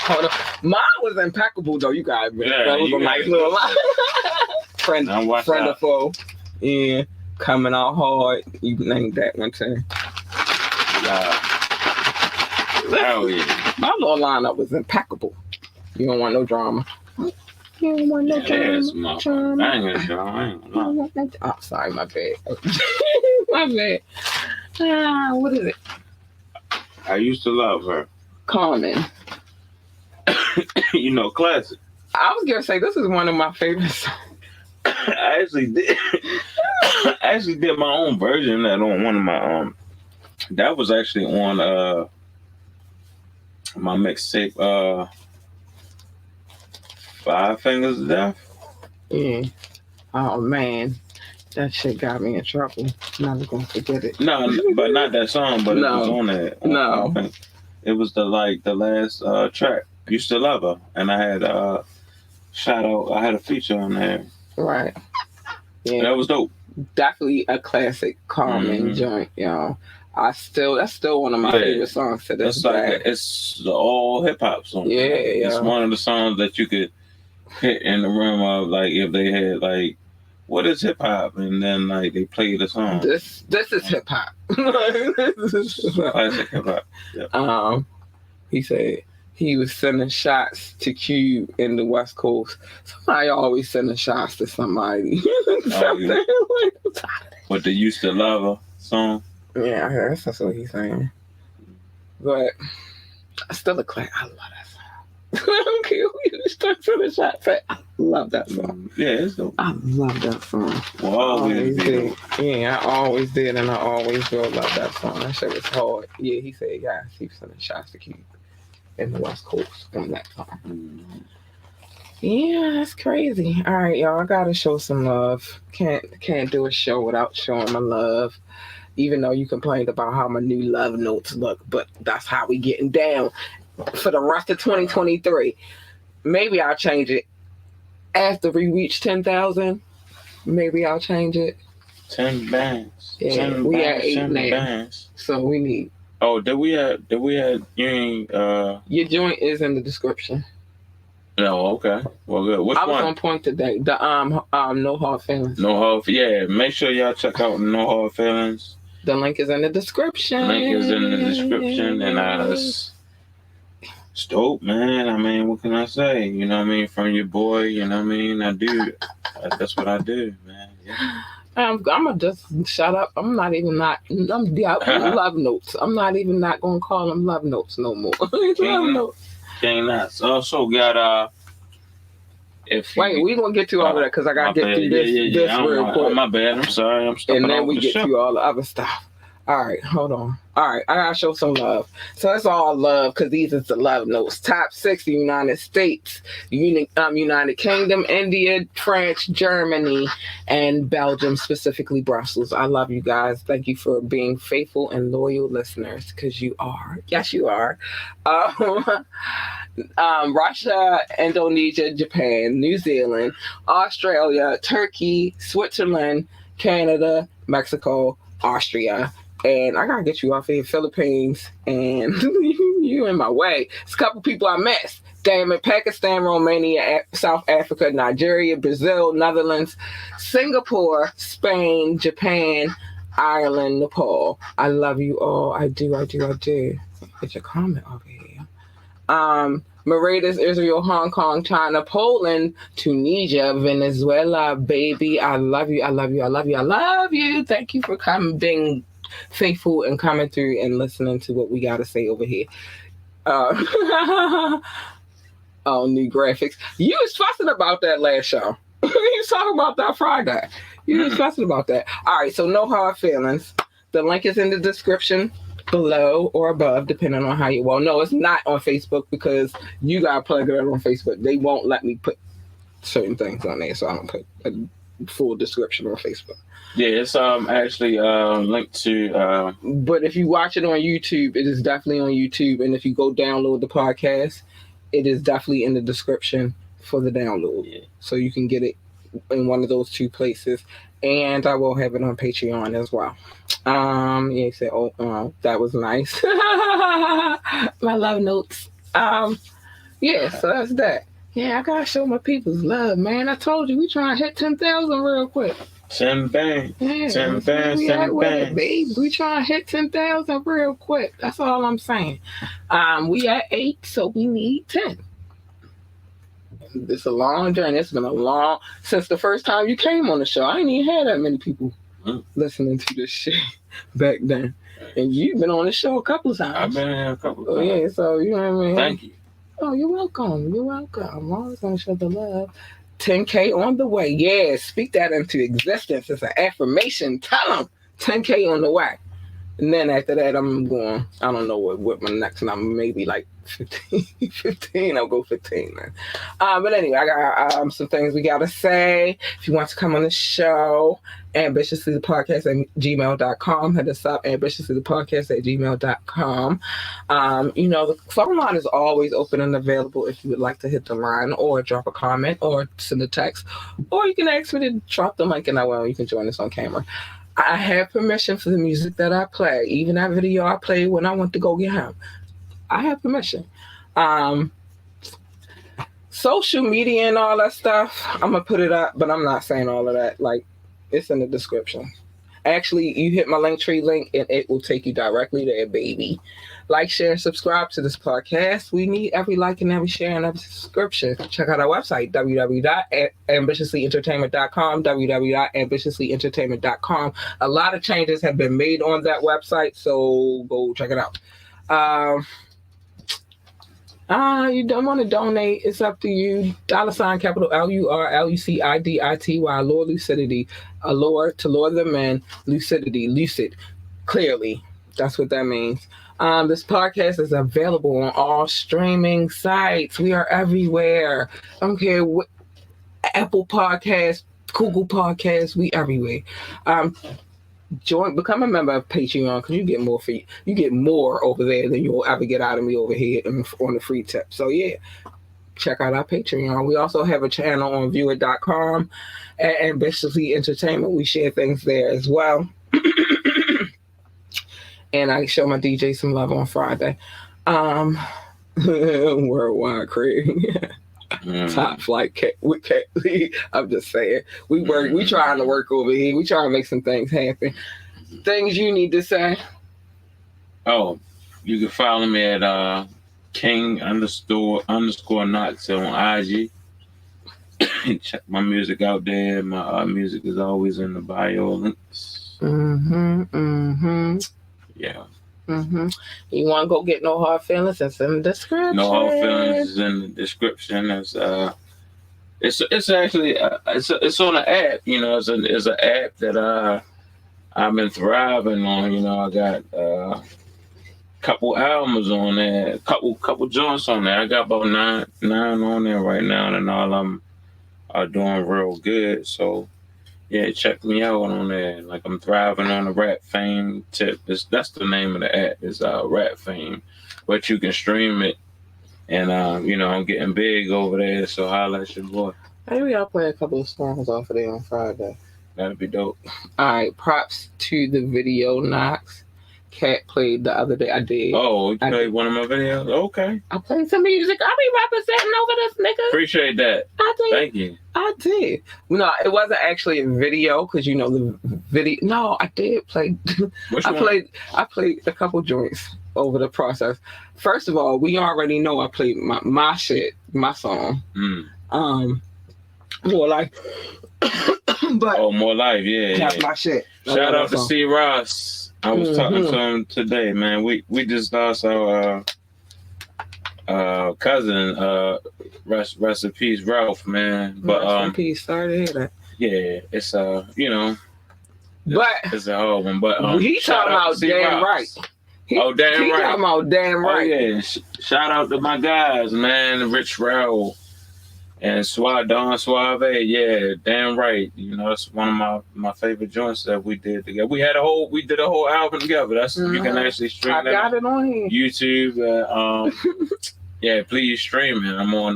Hold on. Mine was impeccable, though. You got it, man. Yeah, That was you a nice got it. little line. friend out. or foe. Yeah, coming out hard. You named that one too. Hell yeah. My little lineup was impeccable. You don't want no drama. You don't want no drama. I ain't gonna lie. Oh, sorry, my bad. My bad. What is it? I used to love her. Carmen. You know, classic. I was gonna say this is one of my favorite songs. I actually did. I actually did my own version of that on one of my that was actually on my mixtape 5 Fingers of Death. Yeah. Oh man, that shit got me in trouble. Never gonna forget it. No, but not that song. But No. it was on that. No. It was the last track. Used to love her, and I had shout out. I had a feature on there. Right. Yeah. That was dope. Definitely a classic Carmen joint, y'all. That's still one of my favorite songs to this day. It's all hip hop song. Yeah, It's one of the songs that you could hit in the room of, like, if they had like, what is hip hop, and then like they play the song. This is hip hop. Classic hip hop. Yeah. He said he was sending shots to Cube in the West Coast. Somebody always sending shots to somebody. What they used to love her song. Yeah, I guess that's what he's saying. But still a class. I love that song. I don't care who you start sending shots at. I love that song. Yeah, it's dope. I love that song. Well, always did. Yeah, I always did, and I always will love that song. That shit was hard. Yeah, he said, guys, he was sending shots to Cube in the West Coast on that song. Yeah, that's crazy. All right, y'all, I gotta show some love. Can't do a show without showing my love. Even though you complained about how my new love notes look, but that's how we getting down for the rest of 2023. Maybe I'll change it after we reach 10,000. Maybe I'll change it. 10 bands. Yeah, 10 we bands, at 8 10 now. bands. So we need. Oh, did we have you ain't Your joint is in the description. No, okay. Well, good. Which I was one? on point today. The No Hard Feelings. No Hard. Yeah, make sure y'all check out No Hard Feelings. The link is in the description. Link is in the description, and it's dope, man. I mean, what can I say? You know what I mean? From your boy, you know what I mean? I do. That's what I do, man. Yeah. I'm gonna just shut up. I'm love notes. I'm not even not gonna call them love notes no more. Love notes. King KNOXX. Also got we gonna get to all of that because I gotta get through this real quick. My bad. I'm sorry. I'm stepping and then off we the get show. to all the other stuff. All right, hold on. All right, I gotta show some love. So it's all love because these is the love notes. Top 6: United States, United Kingdom, India, France, Germany, and Belgium, specifically Brussels. I love you guys. Thank you for being faithful and loyal listeners because you are. Yes, you are. Russia, Indonesia, Japan, New Zealand, Australia, Turkey, Switzerland, Canada, Mexico, Austria. And I gotta get you off here, Philippines, and you in my way. It's a couple people I missed. Damn it, Pakistan, Romania, South Africa, Nigeria, Brazil, Netherlands, Singapore, Spain, Japan, Ireland, Nepal. I love you all. I do. Get your comment over here. Mauritius, Israel, Hong Kong, China, Poland, Tunisia, Venezuela, baby. I love you. Thank you for being faithful and coming through and listening to what we got to say over here. New graphics. You was fussing about that last show. You was talking about that Friday. You was fussing about that. All right, so no hard feelings. The link is in the description below or above, depending on how you. Well, no, it's not on Facebook because you got to plug it on Facebook. They won't let me put certain things on there, so I don't put a full description on Facebook. Yeah, it's actually linked to. But if you watch it on YouTube, it is definitely on YouTube, and if you go download the podcast, it is definitely in the description for the download. Yeah. So you can get it in one of those two places. And I will have it on Patreon as well. Yeah, he said, that was nice. My love notes. Yeah, so that's that. Yeah, I gotta show my people's love, man. I told you we trying to hit 10,000 real quick. 10 bands. Yeah, 10 bands, we 10 bands. babe. We trying to hit 10,000 real quick. That's all I'm saying. We at 8, so we need 10. It's a long journey. It's been a long since the first time you came on the show. I ain't even had that many people listening to this shit back then. And you've been on the show a couple of times. I've been here a couple of times. Yeah, so you know what I mean. Thank you. Oh, you're welcome. You're welcome. I'm always gonna show the love. 10K on the way. Yeah, speak that into existence. It's an affirmation. Tell them 10K on the way. And then after that, I'm going, I don't know what my next number, maybe like 15. I'll go 15 then. But anyway, I got some things we got to say. If you want to come on the show, ambitiouslythepodcast@gmail.com. Hit us up, ambitiouslythepodcast@gmail.com. The phone line is always open and available if you would like to hit the line or drop a comment or send a text. Or you can ask me to drop the link and you can join us on camera. I have permission for the music that I play, even that video I played when I went to go get him. I have permission. Social media and all that stuff, I'm going to put it up, but I'm not saying all of that. Like, it's in the description. Actually, you hit my Linktree link and it will take you directly there, baby. Like, share, and subscribe to this podcast. We need every like and every share and every subscription. Check out our website, www.ambitiouslyentertainment.com, www.ambitiouslyentertainment.com. A lot of changes have been made on that website, so go check it out. You don't want to donate, it's up to you. $ capital LURLUCIDITY, Allure Lucidity. Allure, to lure them in. Lucidity, lucid, clearly. That's what that means. This podcast is available on all streaming sites. We are everywhere. I don't care what, Apple Podcasts, Google Podcasts, we everywhere. Become a member of Patreon because you get more over there than you'll ever get out of me over here on the free tip. So yeah, check out our Patreon. We also have a channel on viewer.com at Ambitiously Entertainment. We share things there as well. And I show my DJ some love on Friday. Worldwide Craig. Top flight with Cat Lee. I'm just saying. We trying to work over here. We trying to make some things happen. Things you need to say. Oh, you can follow me at King__Knox on IG. Check my music out there. My music is always in the bio links. Yeah. You want to go get No Hard Feelings? It's in the description. No Hard Feelings is in the description. It's actually it's on an app. It's an app that I've been thriving on. I got couple albums on there, couple joints on there. I got about nine on there right now, and all I'm are doing real good. So. Yeah, check me out on there. Like, I'm thriving on the Rap Fame tip. That's the name of the app. It's Rap Fame. But you can stream it. And, I'm getting big over there. So holla at your boy. Maybe I'll play a couple of songs off of there on Friday. That'd be dope. All right. Props to the video, Knox. Cat played the other day. I did. Oh, you played one of my videos? Okay. I played some music. I be representing over this nigga. Appreciate that. I did. Thank you. I did. No, it wasn't actually a video because the video. No, I did play. I played a couple joints over the process. First of all, we already know I played my shit, my song. More like. But More Life, yeah. That's my shit. Shout out to C. Ross. I was talking to him today, man. We just lost our cousin, rest in peace, Ralph, man. But rest in peace. Sorry to hear that. Yeah, it's but it's a hard one. But he talking about damn right. Damn right. He talking about damn right. Oh yeah. Shout out to my guys, man. Rich Raul and Don Suave. Yeah, damn right. It's one of my favorite joints that we did together. We did a whole album together. That's you can actually stream that. I got it on here. YouTube. Yeah, please stream it. I'm on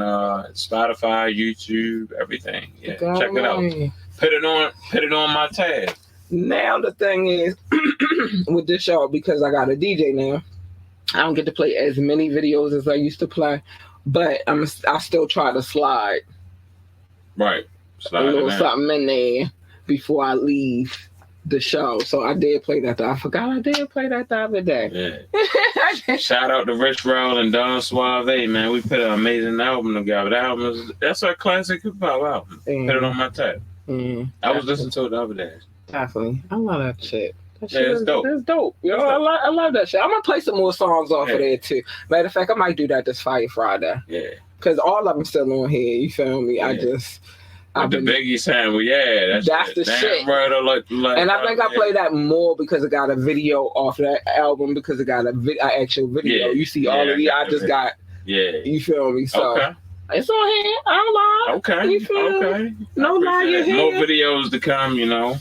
Spotify, YouTube, everything. Yeah, Go check it out. on. Put it on my tab. Now the thing is, with this show, because I got a DJ now, I don't get to play as many videos as I used to play, but I still try to slide Right. a little something in there before I leave the show. So I did play that. I forgot I did play that the other day. Yeah. Shout out to Rich Roll and Don Suave, man. We put an amazing album together. That album that's a classic hip hop album. Put it on my tab. I was listening to it the other day. Definitely. I love that shit. That shit it's dope. That's dope. You know, I love that shit. I'm gonna play some more songs off of there too. Matter of fact, I might do that this Fire Friday. Yeah. Because all of them still on here. You feel me? Yeah. With the Biggie sample, that's the shit. Like, and I think I play that more because it got a video off that album, because it got an actual video. You see all of these. I just got. Yeah. You feel me? So it's on here. I don't lie. Okay. You feel me? No lie, you hear. More videos to come, you know.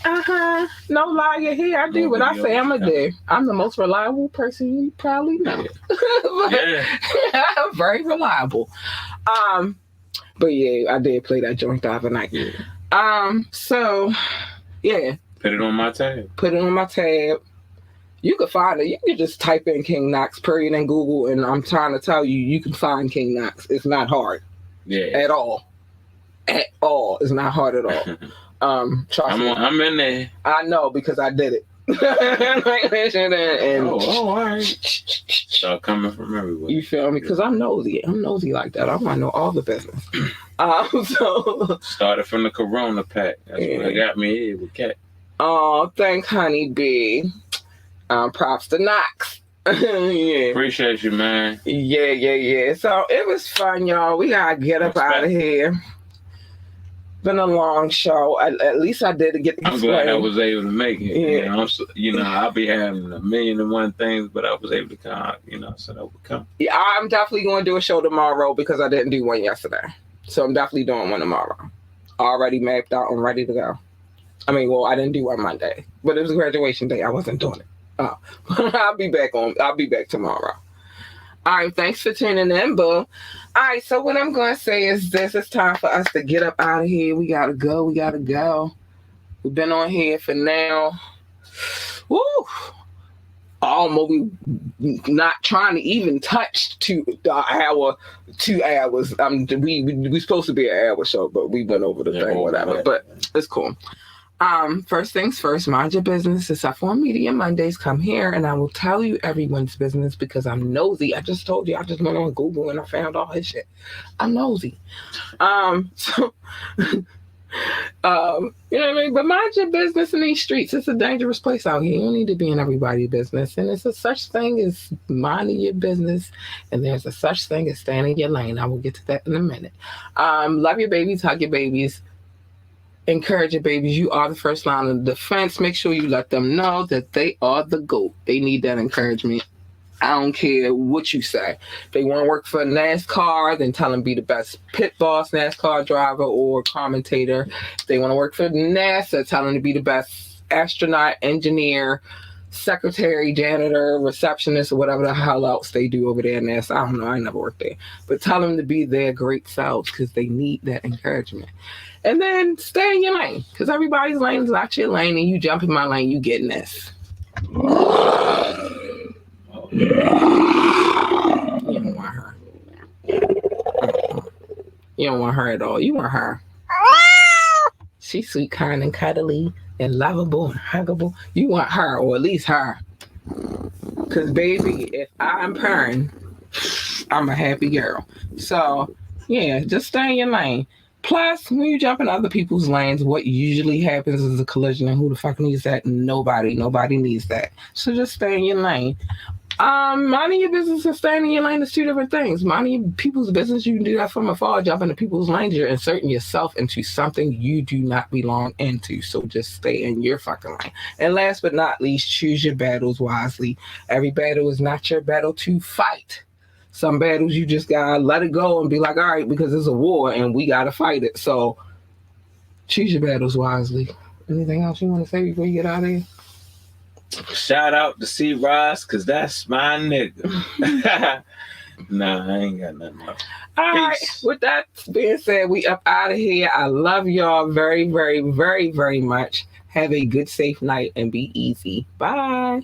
No lie, you hear. I do what I say I'm gonna do. I'm the most reliable person you probably know. Yeah. I'm very reliable. But yeah, I did play that joint the other night. Yeah. So yeah. Put it on my tab. Put it on my tab. You can find it. You can just type in King Knoxx period in Google, and I'm trying to tell you, you can find King Knoxx. It's not hard. Yeah. At all. At all. It's not hard at all. Trust me. I'm in there. I know because I did it. and all right. Start coming from everywhere. You feel me? Because I'm nosy. I'm nosy like that. I want to know all the business. So started from the Corona pack. That's what got me here with Cat. Oh, thanks, honey bee. Props to Knoxx. Yeah. Appreciate you, man. Yeah. So it was fun, y'all. We gotta get up out of here. Been a long show. At least I did get. I'm glad I was able to make it. Yeah. You know, I'll be having 1,000,001 things, but I was able to come. So that would come. Yeah, I'm definitely going to do a show tomorrow because I didn't do one yesterday. So I'm definitely doing one tomorrow. Already mapped out and ready to go. I mean, well, I didn't do one Monday, but it was a graduation day. I wasn't doing it. I'll be back tomorrow. All right, thanks for tuning in, boo. All right, so what I'm going to say is this. It's time for us to get up out of here. We got to go. We've been on here for now. Woo! Almost not trying to even touch 2 hours. We supposed to be an hour show, but we went over the thing, whatever. But it's cool. First things first, mind your business. It's F1 Media Mondays. Come here and I will tell you everyone's business because I'm nosy. I just told you, I just went on Google and I found all his shit. I'm nosy. So you know what I mean? But mind your business in these streets. It's a dangerous place out here. You don't need to be in everybody's business. And it's a such thing as minding your business. And there's a such thing as staying in your lane. I will get to that in a minute. Love your babies, hug your babies. Encourage your babies. You are the first line of defense. Make sure you let them know that they are the GOAT. They need that encouragement. I don't care what you say. If they want to work for NASCAR, then tell them be the best pit boss, NASCAR driver, or commentator. If they want to work for NASA, tell them to be the best astronaut, engineer, secretary, janitor, receptionist, or whatever the hell else they do over there in NASA. I don't know. I never worked there. But tell them to be their great selves because they need that encouragement. And then stay in your lane because everybody's lane is not your lane, and you jump in my lane, you getting this. You don't want her. You don't want her at all. You want her. She's sweet, kind, and cuddly, and lovable, and huggable. You want her, or at least her. Because, baby, if I'm purring, I'm a happy girl. So, yeah, just stay in your lane. Plus, when you jump in other people's lanes, what usually happens is a collision, and who the fuck needs that? Nobody needs that. So just stay in your lane. Minding your business and staying in your lane is 2 different things. Minding people's business, you can do that from afar. Jump into people's lanes, you're inserting yourself into something you do not belong into. So just stay in your fucking lane. And last but not least, choose your battles wisely. Every battle is not your battle to fight. Some battles you just gotta let it go and be like, all right, because it's a war and we gotta fight it. So choose your battles wisely. Anything else you want to say before you get out of here? Shout out to C. Ross, because that's my nigga. Nah, I ain't got nothing else. All right. Peace. With that being said, we up out of here. I love y'all very, very, very, very much. Have a good, safe night and be easy. Bye.